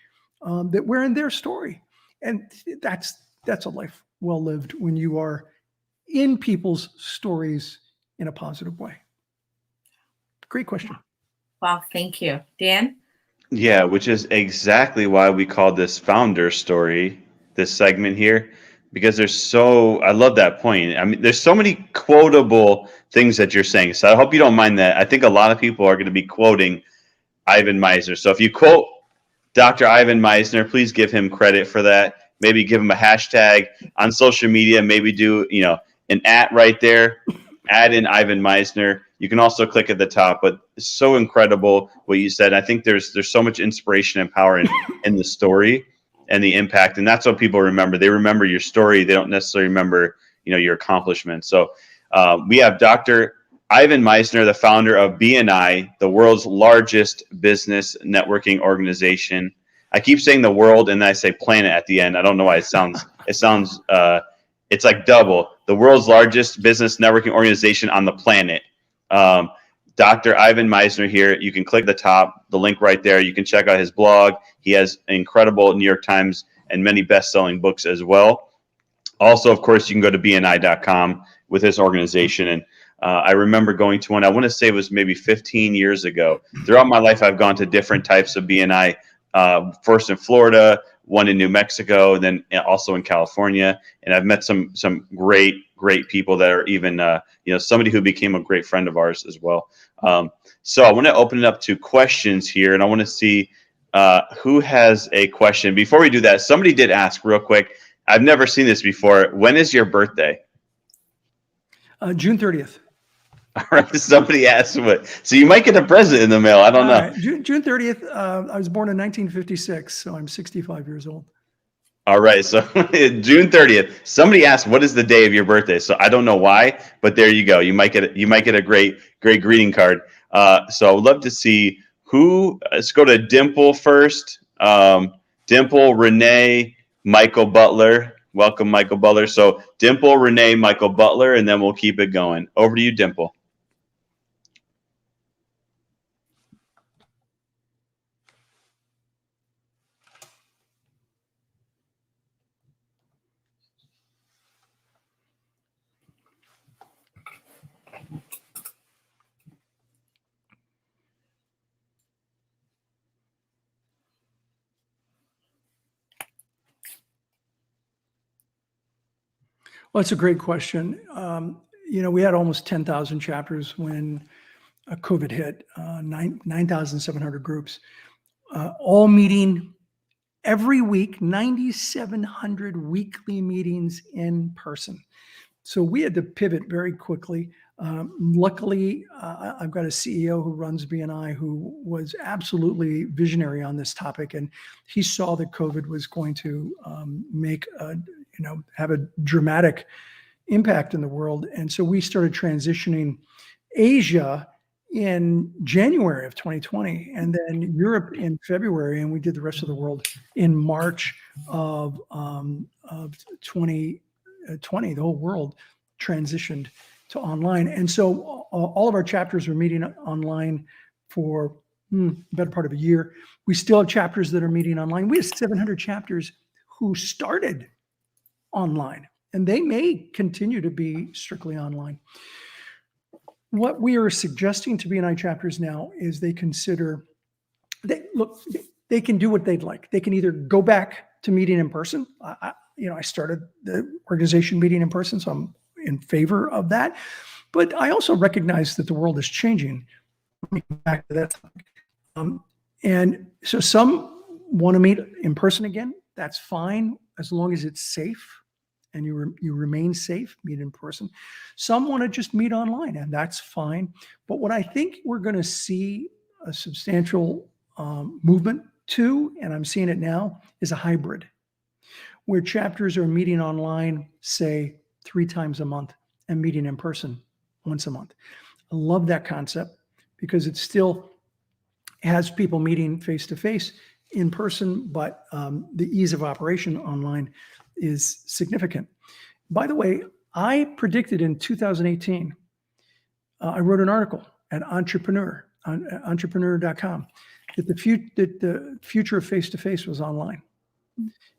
that we're in their story? And that's a life well lived when you are in people's stories in a positive way. Great question. Wow, thank you. Dan? Yeah, which is exactly why we call this founder story, this segment here, because I love that point. I mean, there's so many quotable things that you're saying. So I hope you don't mind that. I think a lot of people are going to be quoting Ivan Misner. So if you quote Dr. Ivan Misner, please give him credit for that. Maybe give him a hashtag on social media, maybe do, an @ right there. add in Ivan Misner. You can also click at the top, but it's so incredible what you said. I think there's so much inspiration and power in the story and the impact, and that's what people remember. They remember your story. They don't necessarily remember, your accomplishments. So we have Dr. Ivan Misner, the founder of BNI, the world's largest business networking organization. I keep saying the world, and I say planet at the end. I don't know why it sounds it's like double. The world's largest business networking organization on the planet. Dr. Ivan Misner here. You can click the top, the link right there. You can check out his blog. He has incredible New York Times and many best-selling books as well. Also, of course, you can go to BNI.com with his organization. And I remember going to one, I want to say it was maybe 15 years ago. Throughout my life, I've gone to different types of BNI, first in Florida, one in New Mexico, and then also in California. And I've met some great people that are even, somebody who became a great friend of ours as well. So I want to open it up to questions here, and I want to see who has a question. Before we do that, somebody did ask real quick. I've never seen this before. When is your birthday? June 30th. All right. Somebody asked what. So you might get a present in the mail. I don't know. Right. June 30th. I was born in 1956, so I'm 65 years old. All right. So June 30th. Somebody asked, what is the day of your birthday? So I don't know why, but there you go. You might get a great greeting card. So I would love to see who. Let's go to Dimple first. Dimple, Renee, Michael Butler. Welcome, Michael Butler. So Dimple, Renee, Michael Butler, and then we'll keep it going. Over to you, Dimple. Well, it's a great question. We had almost 10,000 chapters when COVID hit, 9,700 groups, all meeting every week, 9,700 weekly meetings in person. So we had to pivot very quickly. Luckily, I've got a CEO who runs BNI who was absolutely visionary on this topic, and he saw that COVID was going to have a dramatic impact in the world. And so we started transitioning Asia in January of 2020, and then Europe in February, and we did the rest of the world in March of 2020. The whole world transitioned to online. And so all of our chapters are meeting online for the better part of a year. We still have chapters that are meeting online. We have 700 chapters who started online, and they may continue to be strictly online. What we are suggesting to BNI chapters now is they can do what they'd like. They can either go back to meeting in person. I started the organization meeting in person, so I'm in favor of that. But I also recognize that the world is changing. Back to that topic. And so some want to meet in person again. That's fine, as long as it's safe and you remain safe, meet in person. Some want to just meet online, and that's fine. But what I think we're going to see a substantial movement to, and I'm seeing it now, is a hybrid, where chapters are meeting online, say 3 times a month, and meeting in person once a month. I love that concept because it still has people meeting face-to-face in person, but the ease of operation online is significant. By the way, I predicted in 2018, I wrote an article at Entrepreneur, on entrepreneur.com, that the future of face-to-face was online.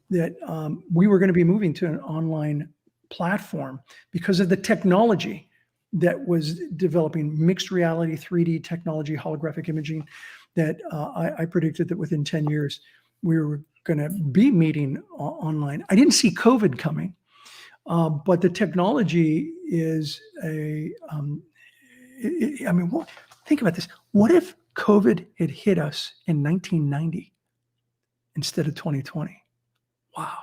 That we were going to be moving to an online platform because of the technology that was developing, mixed reality, 3D technology, holographic imaging, that I predicted that within 10 years, we were going to be meeting online. I didn't see COVID coming, but the technology is think about this. What if COVID had hit us in 1990 instead of 2020? Wow.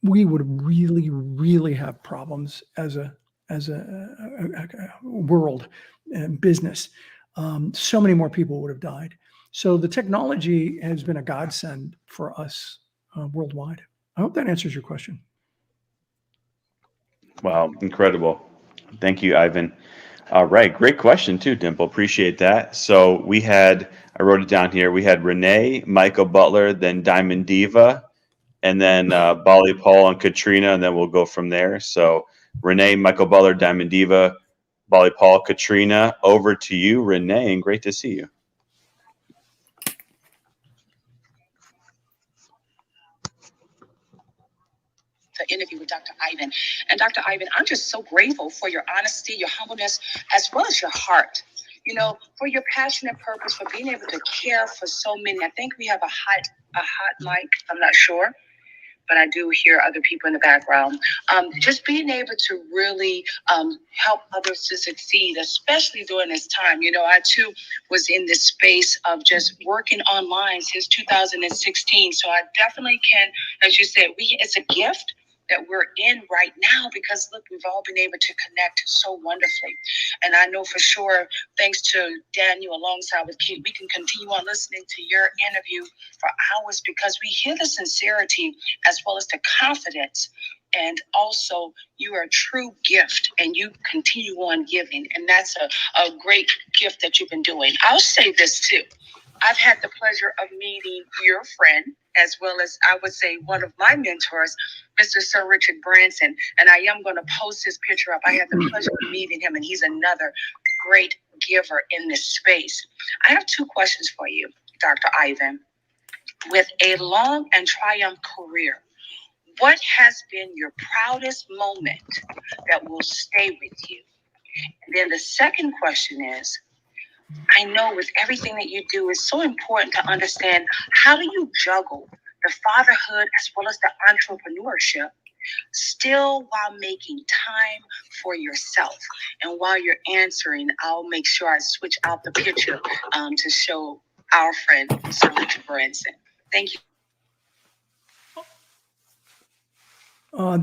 We would really, really have problems as a a world and business, so many more people would have died. So the technology has been a godsend for us worldwide. I hope that answers your question. Wow, incredible. Thank you, Ivan. All right, great question too, Dimple. Appreciate that. So I wrote it down here. We had Renee, Michael Butler, then Diamond Diva, and then Bali Paul and Katrina, and then we'll go from there. So Renee, Michael Butler, Diamond Diva, Bali Paul, Katrina. Over to you, Renee, and great to see you. Interview with Dr. Ivan. And Dr. Ivan, I'm just so grateful for your honesty, your humbleness, as well as your heart. For your passionate purpose, for being able to care for so many. I think we have a hot mic. I'm not sure, but I do hear other people in the background. Just being able to really help others to succeed, especially during this time. I too was in this space of just working online since 2016. So I definitely can, as you said, it's a gift that we're in right now, because look, we've all been able to connect so wonderfully. And I know for sure, thanks to Daniel alongside with Kate, we can continue on listening to your interview for hours, because we hear the sincerity as well as the confidence. And also, you are a true gift, and you continue on giving. And that's a great gift that you've been doing. I'll say this too. I've had the pleasure of meeting your friend, as well as I would say one of my mentors, Mr. Sir Richard Branson. And I am going to post his picture up. I had the pleasure of meeting him, and he's another great giver in this space. I have two questions for you, Dr. Ivan. With a long and triumph career, what has been your proudest moment that will stay with you? And then the second question is, I know with everything that you do, it's so important to understand, how do you juggle the fatherhood as well as the entrepreneurship, still while making time for yourself? And while you're answering, I'll make sure I switch out the picture to show our friend, Sir Richard Branson. Thank you.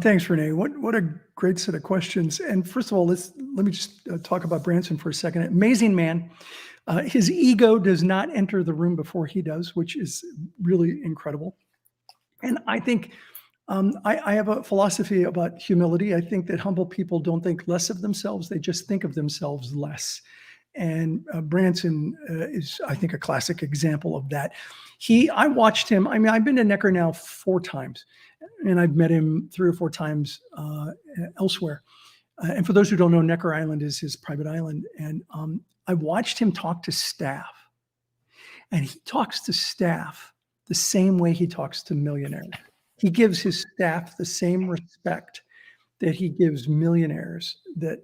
Thanks, Renee. What a great set of questions. And first of all, let me just talk about Branson for a second. Amazing man. His ego does not enter the room before he does, which is really incredible. And I think I have a philosophy about humility. I think that humble people don't think less of themselves. They just think of themselves less. And Branson is, I think, a classic example of that. I watched him. I mean, I've been to Necker now 4 times, and I've met him 3 or 4 times elsewhere. And for those who don't know, Necker Island is his private island. And I watched him talk to staff. And he talks to staff the same way he talks to millionaires. He gives his staff the same respect that he gives millionaires that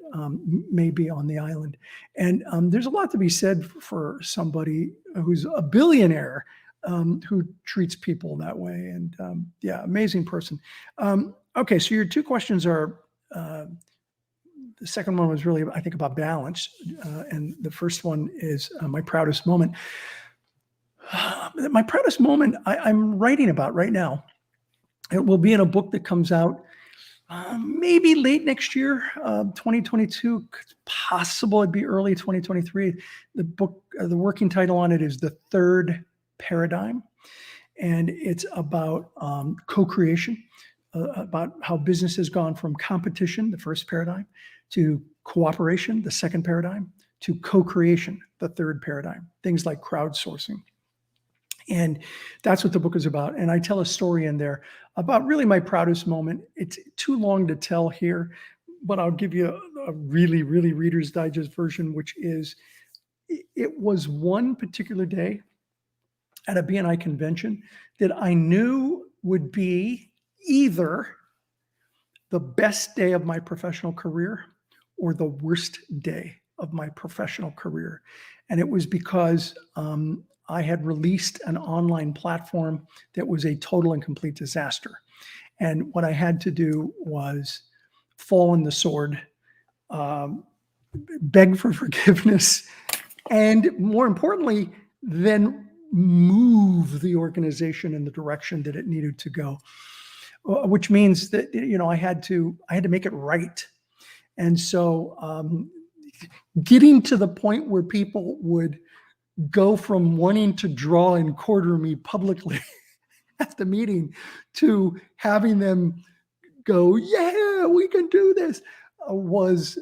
may be on the island. And there's a lot to be said for somebody who's a billionaire who treats people that way. And yeah, amazing person. Okay, so your 2 questions are, the second one was really, I think, about balance. And the first one is my proudest moment. My proudest moment I'm writing about right now. It will be in a book that comes out maybe late next year, 2022, possible it'd be early 2023. The book, the working title on it is The Third Paradigm. And it's about co-creation, about how business has gone from competition, the first paradigm, to cooperation, the second paradigm, to co-creation, the third paradigm, things like crowdsourcing. And that's what the book is about. And I tell a story in there about really my proudest moment. It's too long to tell here, but I'll give you a really, really Reader's Digest version, which is, it was one particular day at a BNI convention that I knew would be either the best day of my professional career or the worst day of my professional career. And it was because I had released an online platform that was a total and complete disaster. And what I had to do was fall on the sword, beg for forgiveness, and more importantly, then move the organization in the direction that it needed to go, which means that, I had to make it right. And so getting to the point where people would go from wanting to draw and quarter me publicly at the meeting to having them go, yeah, we can do this, was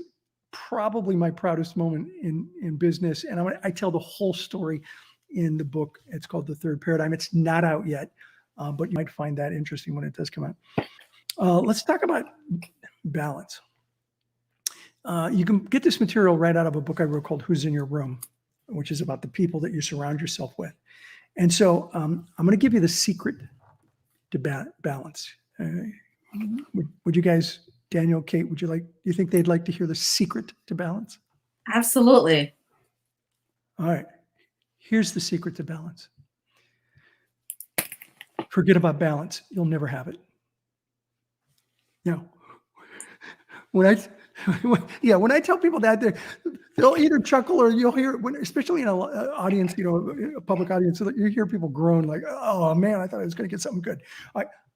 probably my proudest moment in business. And I tell the whole story in the book. It's called The Third Paradigm. It's not out yet, but you might find that interesting when it does come out. Let's talk about balance. You can get this material right out of a book I wrote called Who's in Your Room, which is about the people that you surround yourself with. And so I'm going to give you the secret to balance. Would you guys, Daniel, Kate, do you think they'd like to hear the secret to balance? Absolutely. All right. Here's the secret to balance. Forget about balance. You'll never have it. No. When I tell people that, they'll either chuckle or you'll hear, especially in an audience, a public audience, so that you hear people groan like, oh man, I thought I was going to get something good.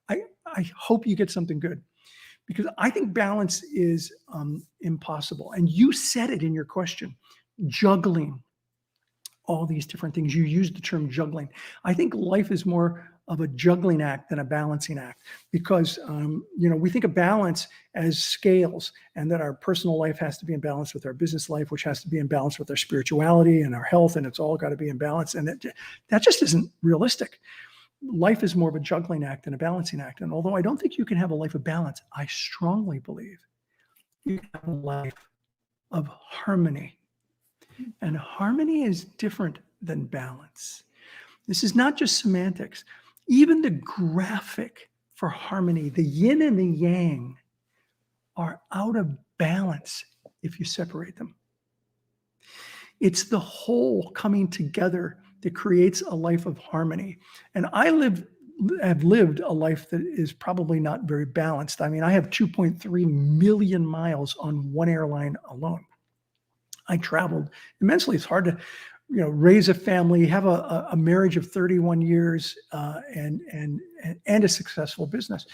I hope you get something good, because I think balance is impossible. And you said it in your question, juggling all these different things. You used the term juggling. I think life is more of a juggling act than a balancing act, because we think of balance as scales, and that our personal life has to be in balance with our business life, which has to be in balance with our spirituality and our health, and it's all got to be in balance. And that just isn't realistic. Life is more of a juggling act than a balancing act. And although I don't think you can have a life of balance, I strongly believe you can have a life of harmony. And harmony is different than balance. This is not just semantics. Even the graphic for harmony, the yin and the yang, are out of balance if you separate them. It's the whole coming together that creates a life of harmony. And I have lived a life that is probably not very balanced. I mean, I have 2.3 million miles on one airline alone. I traveled immensely. It's hard to, raise a family, have a marriage of 31 years, and a successful business.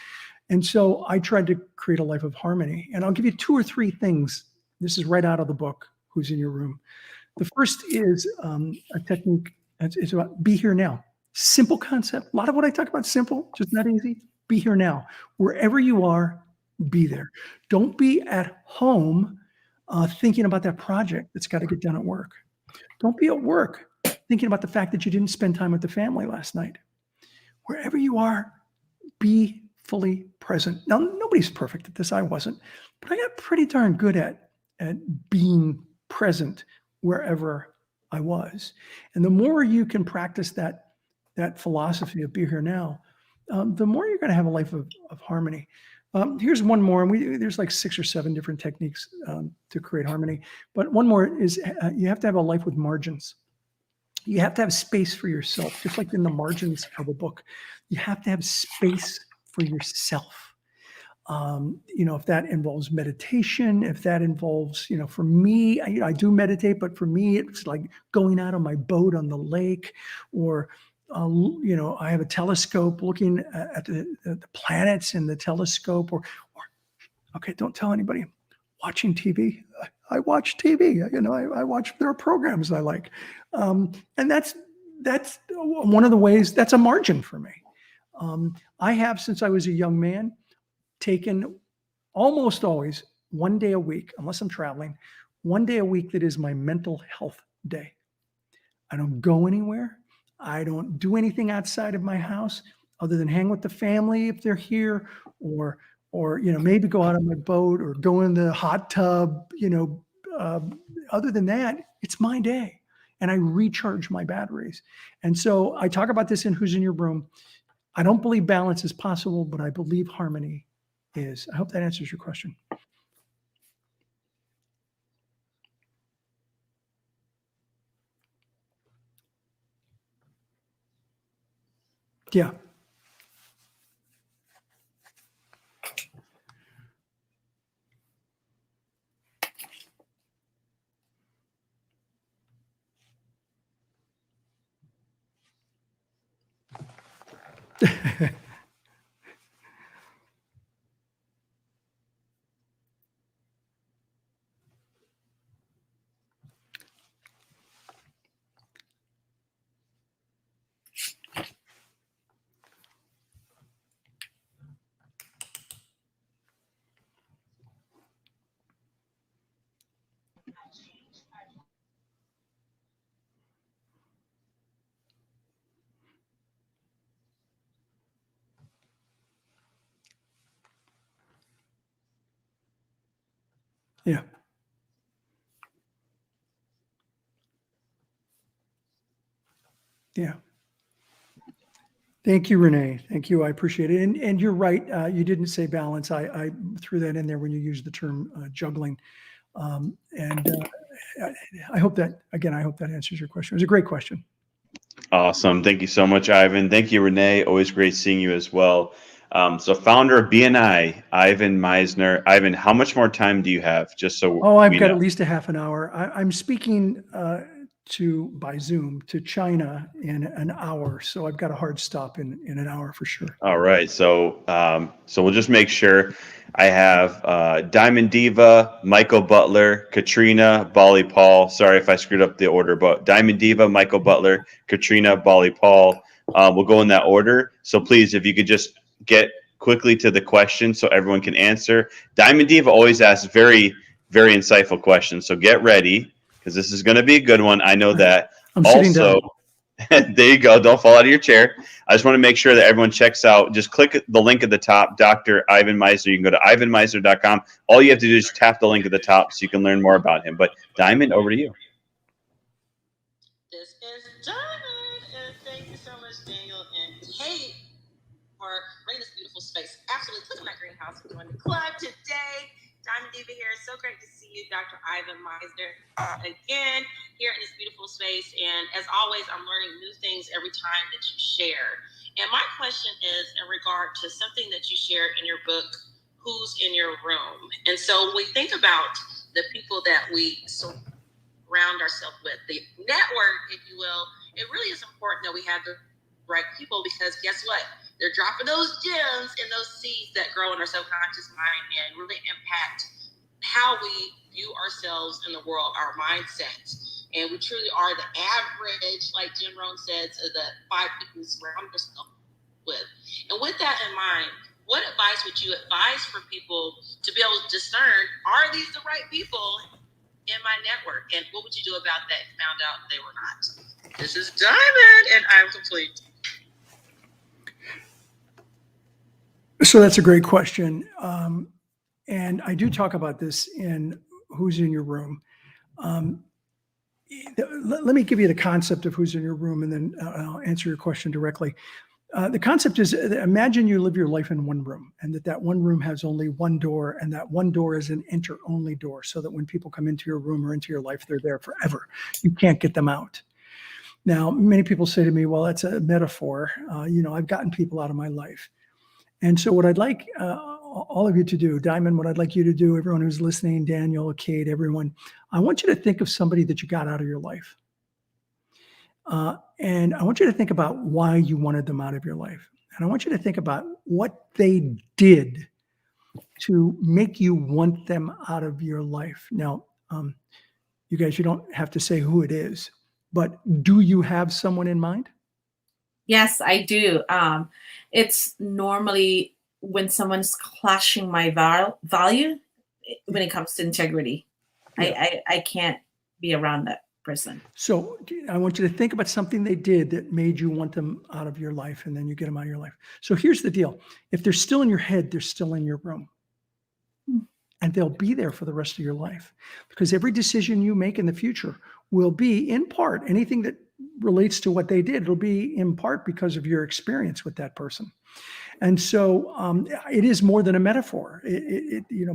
And so I tried to create a life of harmony. And I'll give you 2 or 3 things. This is right out of the book, Who's in Your Room. The first is a technique. It's about be here now. Simple concept. A lot of what I talk about is simple, just not easy. Be here now. Wherever you are, be there. Don't be at home thinking about that project that's got to get done at work. Don't be at work thinking about the fact that you didn't spend time with the family last night. Wherever you are, be fully present. Now, nobody's perfect at this. I wasn't, but I got pretty darn good at being present wherever I was. And the more you can practice that philosophy of be here now, the more you're going to have a life of harmony. Here's one more, and there's like 6 or 7 different techniques to create harmony. But one more is you have to have a life with margins. You have to have space for yourself, just like in the margins of a book. You have to have space for yourself. If that involves meditation, if that involves, for me, I do meditate, but for me, it's like going out on my boat on the lake, or I have a telescope looking at the planets in the telescope, or okay, don't tell anybody. Watching TV. I watch TV. I watch. There are programs I like, and that's one of the ways. That's a margin for me. I have, since I was a young man, taken almost always one day a week, unless I'm traveling, one day a week that is my mental health day. I don't go anywhere. I don't do anything outside of my house other than hang with the family if they're here, or maybe go out on my boat or go in the hot tub. Other than that, it's my day, and I recharge my batteries. And so I talk about this in Who's in Your Room. I don't believe balance is possible, but I believe harmony is. I hope that answers your question. Yeah. Yeah. Yeah. Thank you, Renee. Thank you. I appreciate it. And you're right. You didn't say balance. I threw that in there when you used the term juggling. And I hope that, again, I hope that answers your question. It was a great question. Awesome. Thank you so much, Ivan. Thank you, Renee. Always great seeing you as well. So founder of BNI, Ivan Misner. Ivan, how much more time do you have? Just so Oh, I've we got know. at least a half an hour. I'm speaking by Zoom to China in an hour. So I've got a hard stop in an hour for sure. All right. So we'll just make sure I have Diamond Diva, Michael Butler, Katrina, Bali Paul. Sorry if I screwed up the order, but Diamond Diva, Michael Butler, Katrina, Bali Paul. We'll go in that order. So please, if you could just get quickly to the question so everyone can answer. Diamond Diva always asks very, very insightful questions. So get ready because this is going to be a good one. I know that. I'm sitting down. There you go. Don't fall out of your chair. I just want to make sure that everyone checks out. Just click the link at the top, Dr. Ivan Misner. You can go to ivanmisner.com. All you have to do is tap the link at the top so you can learn more about him. But Diamond, over to you. This is Diamond, and thank you so much, Daniel and Kate, for bringing this beautiful space. Absolutely. Click on that greenhouse. We're doing the club today. Diamond Diva here. So great to see you, Dr. Ivan Misner, again here in this beautiful space. And as always, I'm learning new things every time that you share. And my question is in regard to something that you shared in your book, Who's in Your Room? And so when we think about the people that we surround ourselves with, the network, if you will, it really is important that we have the right people, because guess what? They're dropping those gems and those seeds that grow in our subconscious mind and really impact how we view ourselves in the world, our mindset. And we truly are the average, like Jim Rohn says, of the 5 people you surround yourself with. And with that in mind, what advice would you advise for people to be able to discern, are these the right people in my network? And what would you do about that if you found out they were not? This is Diamond, and I'm complete. So that's a great question. And I do talk about this in Who's in Your Room. Let me give you the concept of who's in your room, and then I'll answer your question directly. The concept is, imagine you live your life in one room, and that one room has only one door, and that one door is an enter-only door, so that when people come into your room or into your life, they're there forever. You can't get them out. Now, many people say to me, well, that's a metaphor. I've gotten people out of my life. And so what I'd like all of you to do, Diamond, what I'd like you to do, everyone who's listening, Daniel, Kate, everyone, I want you to think of somebody that you got out of your life. And I want you to think about why you wanted them out of your life. And I want you to think about what they did to make you want them out of your life. Now, you guys, you don't have to say who it is, but do you have someone in mind? Yes, I do. It's normally when someone's clashing my value when it comes to integrity. Yeah. I can't be around that person. So I want you to think about something they did that made you want them out of your life, and then you get them out of your life. So here's the deal. If they're still in your head, they're still in your room. And they'll be there for the rest of your life, because every decision you make in the future will be, in part, anything that relates to what they did, it'll be in part because of your experience with that person. And so it is more than a metaphor.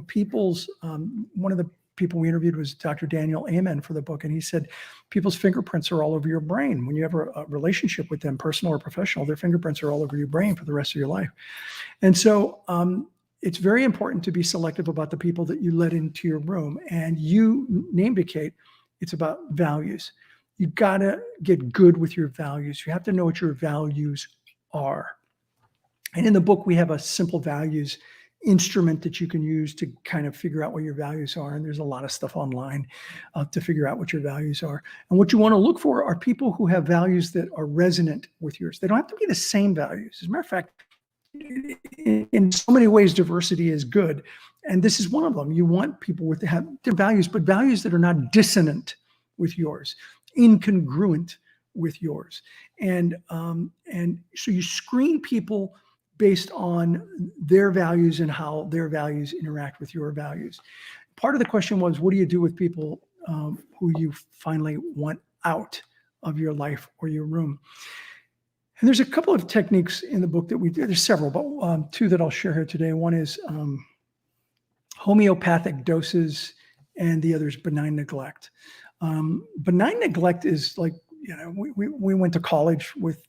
People's, one of the people we interviewed was Dr. Daniel Amen for the book. And he said, people's fingerprints are all over your brain. When you have a relationship with them, personal or professional, their fingerprints are all over your brain for the rest of your life. And so it's very important to be selective about the people that you let into your room. And you named it, Kate, it's about values. You got to get good with your values. You have to know what your values are. And in the book, we have a simple values instrument that you can use to kind of figure out what your values are. And there's a lot of stuff online to figure out what your values are. And what you want to look for are people who have values that are resonant with yours. They don't have to be the same values. As a matter of fact, in so many ways, diversity is good. And this is one of them. You want people with have their values, but values that are not dissonant with yours, incongruent with yours. And so you screen people based on their values and how their values interact with your values. part of the question was, what do you do with people who you finally want out of your life or your room? And there's a couple of techniques in the book that we do. There's several, but two that I'll share here today. One is homeopathic doses, and the other is benign neglect. Benign neglect is like, we went to college with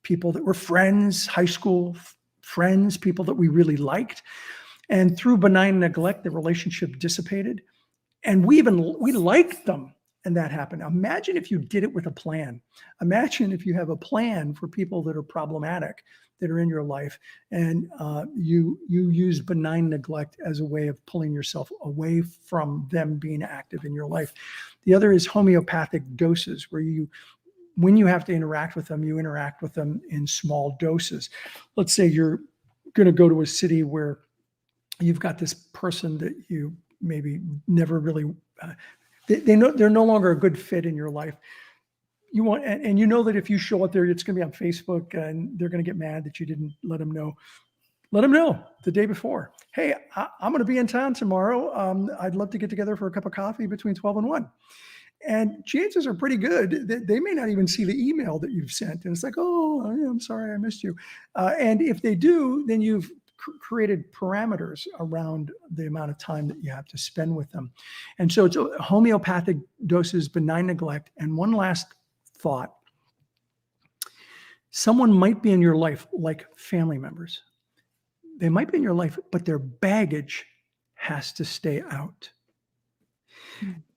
people that were friends, high school friends, people that we really liked. And through benign neglect, the relationship dissipated. And we liked them, and that happened. Imagine if you did it with a plan. Imagine if you have a plan for people that are problematic, that are in your life, and you use benign neglect as a way of pulling yourself away from them being active in your life. The other is homeopathic doses, where when you have to interact with them, you interact with them in small doses. Let's say you're going to go to a city where you've got this person that you maybe never really, they're no longer a good fit in your life. You want, and you know that if you show up there, it's going to be on Facebook, and they're going to get mad that you didn't let them know. Let them know the day before. Hey, I'm going to be in town tomorrow. I'd love to get together for a cup of coffee between 12 and 1. And chances are pretty good that they may not even see the email that you've sent. And it's like, oh, I'm sorry, I missed you. And if they do, then you've created parameters around the amount of time that you have to spend with them. And so it's homeopathic doses, benign neglect. And one last thought. Someone might be in your life like family members. They might be in your life, but their baggage has to stay out.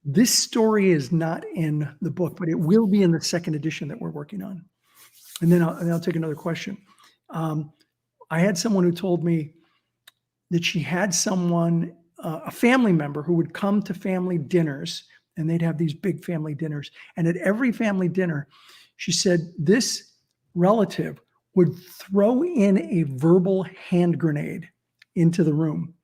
This story is not in the book, but it will be in the second edition that we're working on. And then I'll take another question. I had someone who told me that she had someone, a family member, who would come to family dinners, and they'd have these big family dinners. And at every family dinner, she said this relative would throw in a verbal hand grenade into the room.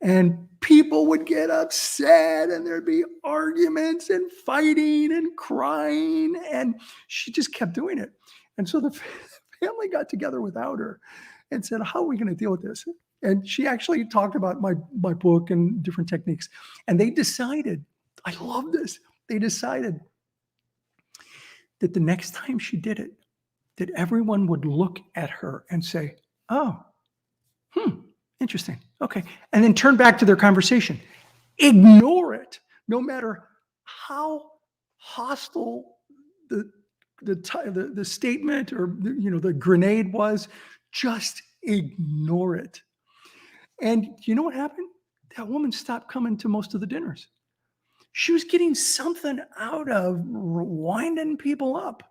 And people would get upset, and there'd be arguments and fighting and crying. And she just kept doing it. And so the family got together without her and said, how are we going to deal with this? And she actually talked about my book and different techniques. And they decided, I love this. They decided that the next time she did it, that everyone would look at her and say, oh, interesting. Okay. And then turn back to their conversation. Ignore it. No matter how hostile the statement or the grenade was, just ignore it. And you know what happened? That woman stopped coming to most of the dinners. She was getting something out of winding people up.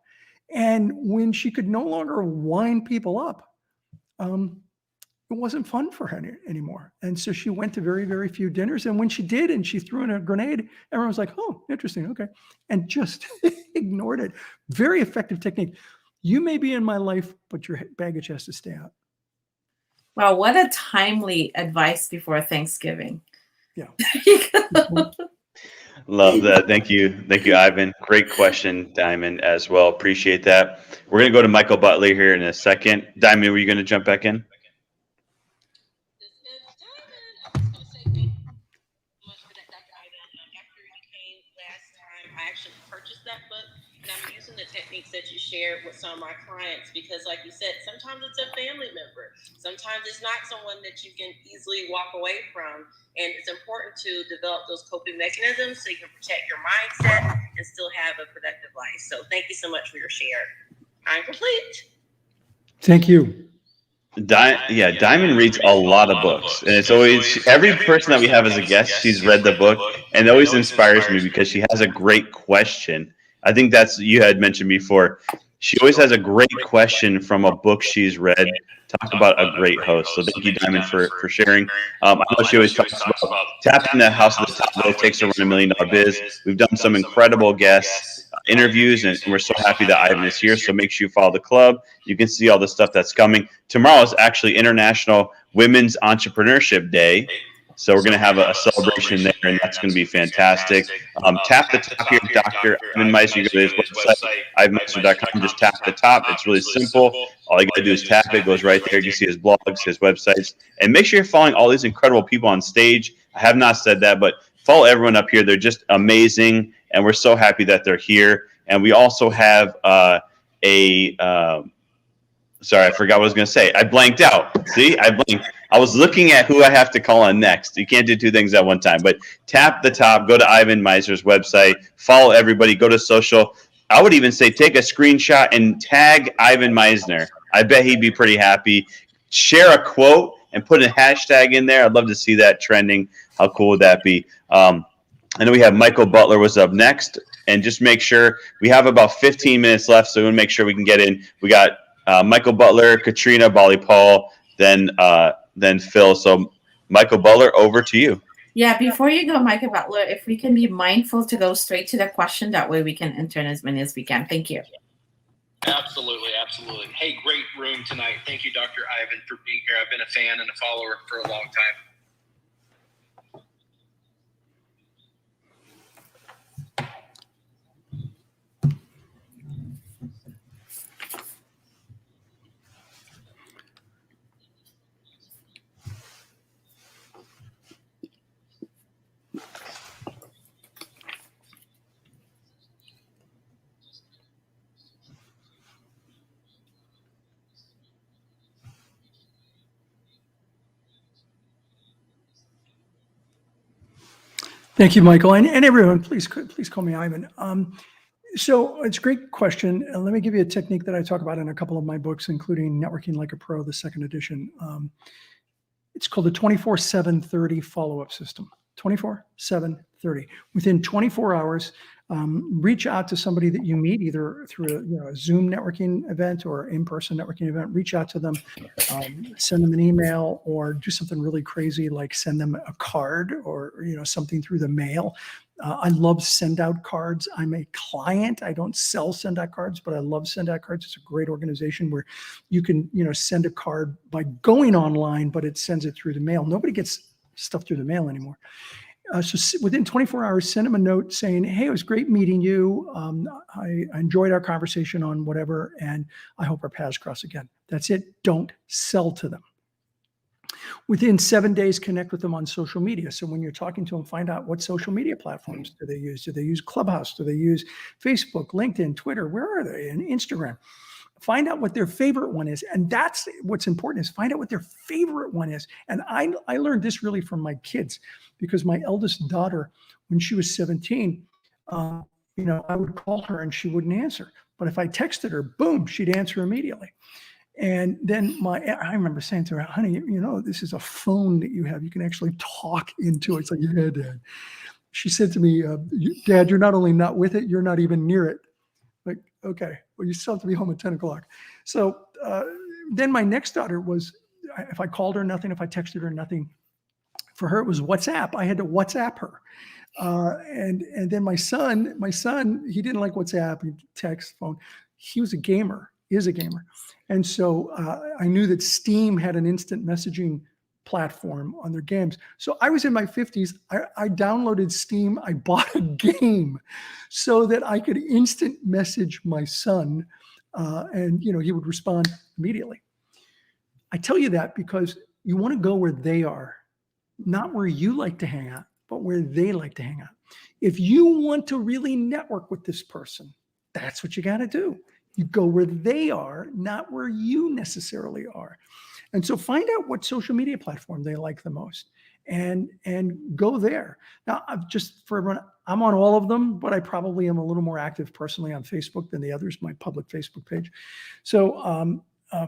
And when she could no longer wind people up, it wasn't fun for her anymore. And so she went to very, very few dinners. And when she did, and she threw in a grenade, everyone was like, oh, interesting. Okay. And just ignored it. Very effective technique. You may be in my life, but your baggage has to stay out. Wow, what a timely advice before Thanksgiving. Yeah. Love that. Thank you. Thank you, Ivan. Great question, Diamond, as well. Appreciate that. We're going to go to Michael Butler here in a second. Diamond, were you going to jump back in? I actually purchased that book, and I'm using the techniques that you shared with some of my clients because, like you said, sometimes it's a family member. Sometimes it's not someone that you can easily walk away from, and it's important to develop those coping mechanisms so you can protect your mindset and still have a productive life. So thank you so much for your share. I'm complete. Thank you. Diamond reads a lot of books, and it's always every person that we have as a guest, she's read the book, and it always inspires me because she has a great question. I think that's, you had mentioned before, she always has a great question from a book she's read. Talk about a great host. So thank you, Diamond, for sharing. I know she always talks about tapping that house at the top that it takes to run $1 million biz. We've done some incredible guests interviews, and we're so happy that Ivan is here. So make sure you follow the club. You can see all the stuff that's coming. Tomorrow is actually International Women's Entrepreneurship Day. So we're going to have a celebration there, and that's going to be fantastic. Tap the top here, Dr. Ivan Misner. You go to his website, ivanmisner.com. Just tap the top. It's really simple. All you got to do is tap it. It goes right there. You can see his blogs, his websites. And make sure you're following all these incredible people on stage. I have not said that, but follow everyone up here. They're just amazing, and we're so happy that they're here. And we also have sorry, I forgot what I was going to say. I blanked out. See, I blinked. I was looking at who I have to call on next. You can't do two things at one time. But tap the top, go to Ivan Misner's website, follow everybody, go to social. I would even say take a screenshot and tag Ivan Misner. I bet he'd be pretty happy. Share a quote and put a hashtag in there. I'd love to see that trending. How cool would that be? I know we have Michael Butler was up next. And just make sure we have about 15 minutes left, so we'll make sure we can get in. We got Michael Butler, Katrina, Bali Paul, then Phil. So Michael Butler, over to you. Yeah, before you go, Michael Butler, if we can be mindful to go straight to the question, that way we can intern as many as we can. Thank you. Absolutely, absolutely. Hey, great room tonight. Thank you, Dr. Ivan, for being here. I've been a fan and a follower for a long time. Thank you, Michael, and everyone. Please call me Ivan. So it's a great question. Let me give you a technique that I talk about in a couple of my books, including Networking Like a Pro, the second edition. It's called the 24/7/30 follow-up system. 24/7/30. Within 24 hours, reach out to somebody that you meet either through a Zoom networking event or in-person networking event. Reach out to them, send them an email, or do something really crazy like send them a card or something through the mail. I love send out cards. I'm a client. I don't sell send out cards, but I love send out cards. It's a great organization where you can send a card by going online, but it sends it through the mail. Nobody gets stuff through the mail anymore. So within 24 hours, send them a note saying, hey, it was great meeting you. I enjoyed our conversation on whatever, and I hope our paths cross again. That's it. Don't sell to them. Within 7 days, connect with them on social media. So when you're talking to them, find out what social media platforms do they use. Do they use Clubhouse? Do they use Facebook, LinkedIn, Twitter? Where are they? And Instagram. Find out what their favorite one is. And that's what's important, is find out what their favorite one is. And I learned this really from my kids, because my eldest daughter, when she was 17, I would call her and she wouldn't answer. But if I texted her, boom, she'd answer immediately. And then I remember saying to her, honey, this is a phone that you have. You can actually talk into it. It's like, yeah, Dad. She said to me, Dad, you're not only not with it, you're not even near it. Like, okay, well, you still have to be home at 10 o'clock. So then my next daughter was, if I called her, nothing. If I texted her, nothing. For her, it was WhatsApp. I had to WhatsApp her. And then my son, he didn't like WhatsApp, text, phone. He was a gamer, is a gamer. And so I knew that Steam had an instant messaging platform on their games. So I was in my 50s. I downloaded Steam. I bought a game so that I could instant message my son, and he would respond immediately. I tell you that because you want to go where they are, not where you like to hang out, but where they like to hang out. If you want to really network with this person, that's what you got to do. You go where they are, not where you necessarily are. And so find out what social media platform they like the most and go there. Now, just for everyone, I'm on all of them, but I probably am a little more active personally on Facebook than the others, my public Facebook page. So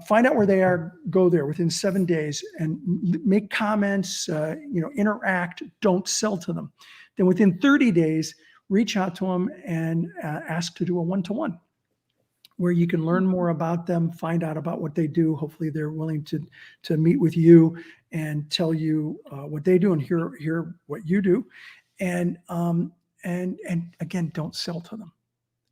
find out where they are, go there within 7 days and make comments, interact, don't sell to them. Then within 30 days, reach out to them and ask to do a one-to-one, where you can learn more about them, find out about what they do. Hopefully they're willing to meet with you and tell you what they do and hear what you do. And again, don't sell to them.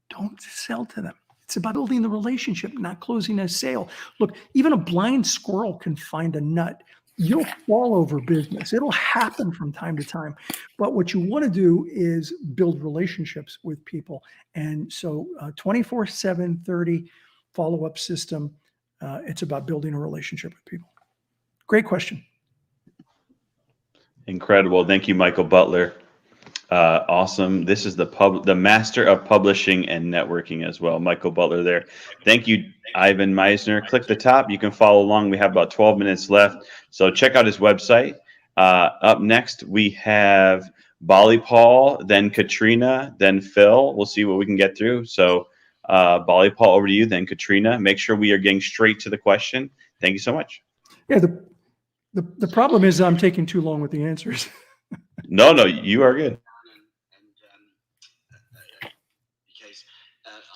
Don't sell to them. It's about building the relationship, not closing a sale. Look, even a blind squirrel can find a nut. You'll fall over business. It'll happen from time to time. But what you want to do is build relationships with people. And so 24/7/30 follow-up system, it's about building a relationship with people. Great question. Incredible. Thank you, Michael Butler. Awesome. This is the master of publishing and networking as well, Michael Butler there. Thank you, Ivan Misner. Click the top. You can follow along. We have about 12 minutes left, so check out his website. Up next, we have Bali Paul, then Katrina, then Phil. We'll see what we can get through. So Bali Paul, over to you, then Katrina. Make sure we are getting straight to the question. Thank you so much. Yeah, the problem is I'm taking too long with the answers. No, you are good. Because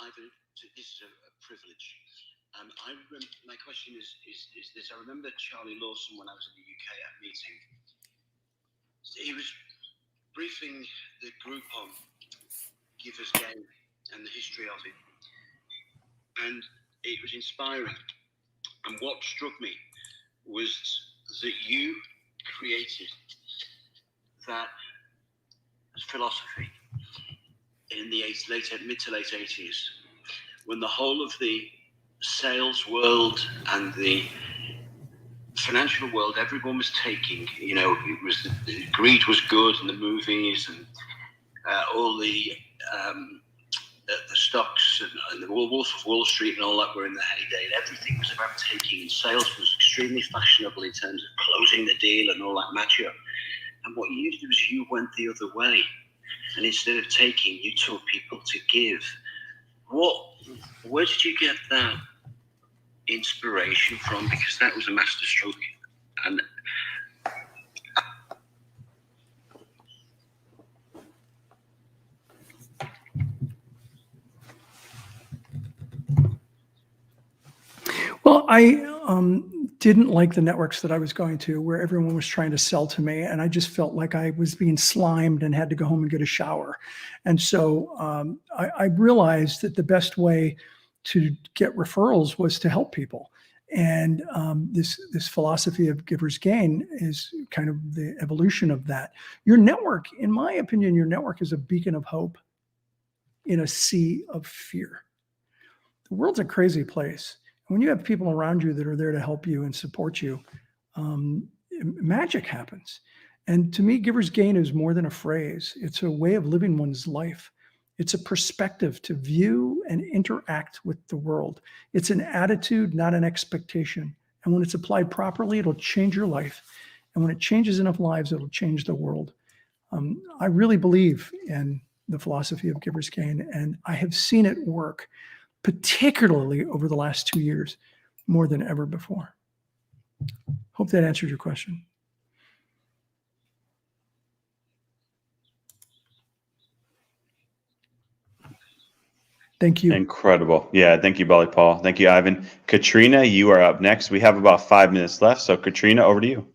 Ivan, this is a privilege. My question is this: I remember Charlie Lawson when I was in the UK at a meeting. He was briefing the group on Giver's Gain and the history of it, and it was inspiring. And what struck me was that you created that philosophy in the mid to late 80s, when the whole of the sales world and the financial world, everyone was taking, it was the greed was good in the movies, and all the stocks and the Wolf of Wall Street and all that were in the heyday, and everything was about taking, and sales was extremely fashionable in terms of closing the deal and all that matchup. And what you did was you went the other way, and instead of taking, you taught people to give. Where did you get that inspiration from? Because that was a masterstroke. And Well, I didn't like the networks that I was going to, where everyone was trying to sell to me, and I just felt like I was being slimed and had to go home and get a shower. And so I realized that the best way to get referrals was to help people. And this philosophy of giver's gain is kind of the evolution of that. Your network, in my opinion, your network is a beacon of hope in a sea of fear. The world's a crazy place. When you have people around you that are there to help you and support you, magic happens. And to me, giver's gain is more than a phrase. It's a way of living one's life. It's a perspective to view and interact with the world. It's an attitude, not an expectation. And when it's applied properly, it'll change your life. And when it changes enough lives, it'll change the world. I really believe in the philosophy of giver's gain, and I have seen it work, particularly over the last 2 years, more than ever before. Hope that answered your question. Thank you. Incredible. Yeah, thank you, Bali Paul. Thank you, Ivan. Katrina, you are up next. We have about 5 minutes left, so Katrina, over to you.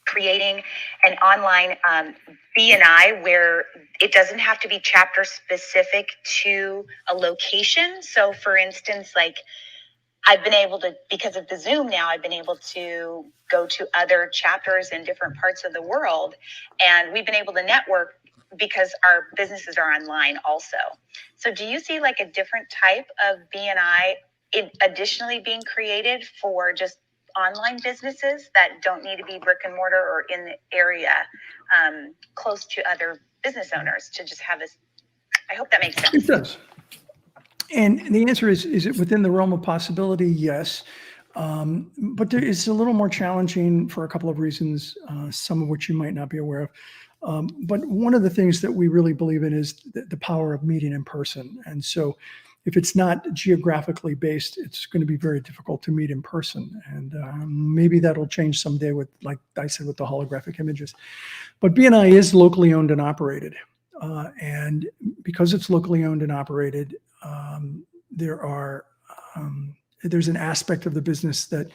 Creating an online BNI where it doesn't have to be chapter specific to a location. So for instance, like I've been able to, because of the Zoom now, I've been able to go to other chapters in different parts of the world. And we've been able to network because our businesses are online also. So do you see like a different type of BNI additionally being created for just online businesses that don't need to be brick and mortar or in the area close to other business owners to just have this? I hope that makes sense. It does. And the answer is it within the realm of possibility? Yes. But it's a little more challenging for a couple of reasons, some of which you might not be aware of. But one of the things that we really believe in is the power of meeting in person. And so if it's not geographically based, it's going to be very difficult to meet in person. And maybe that'll change someday with, like I said, with the holographic images. But BNI is locally owned and operated. And because it's locally owned and operated, there's an aspect of the business that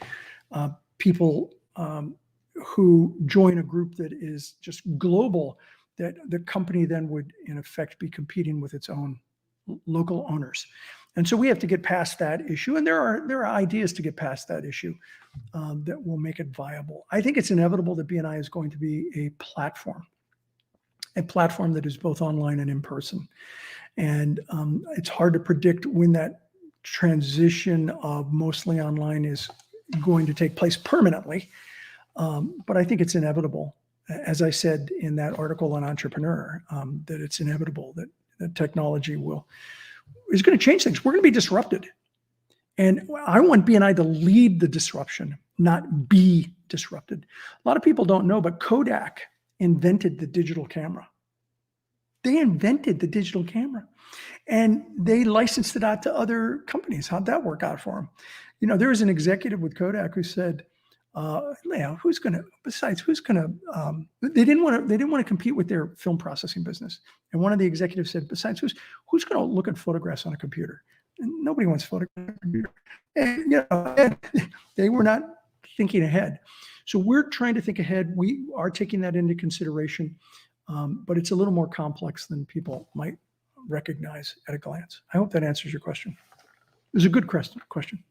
people who join a group that is just global, that the company then would in effect be competing with its own local owners. And so we have to get past that issue. And there are ideas to get past that issue that will make it viable. I think it's inevitable that BNI is going to be a platform that is both online and in person. And it's hard to predict when that transition of mostly online is going to take place permanently. But I think it's inevitable. As I said in that article on Entrepreneur, that it's inevitable that technology is going to change things. We're going to be disrupted. And I want BNI to lead the disruption, not be disrupted. A lot of people don't know, but Kodak invented the digital camera. They invented the digital camera and they licensed it out to other companies. How'd that work out for them? You know, there was an executive with Kodak who said, who's going to, they didn't want to compete with their film processing business. And one of the executives said, besides, who's going to look at photographs on a computer? And nobody wants photographs on a computer. And, you know, they were not thinking ahead. So we're trying to think ahead. We are taking that into consideration, but it's a little more complex than people might recognize at a glance. I hope that answers your question. It was a good question.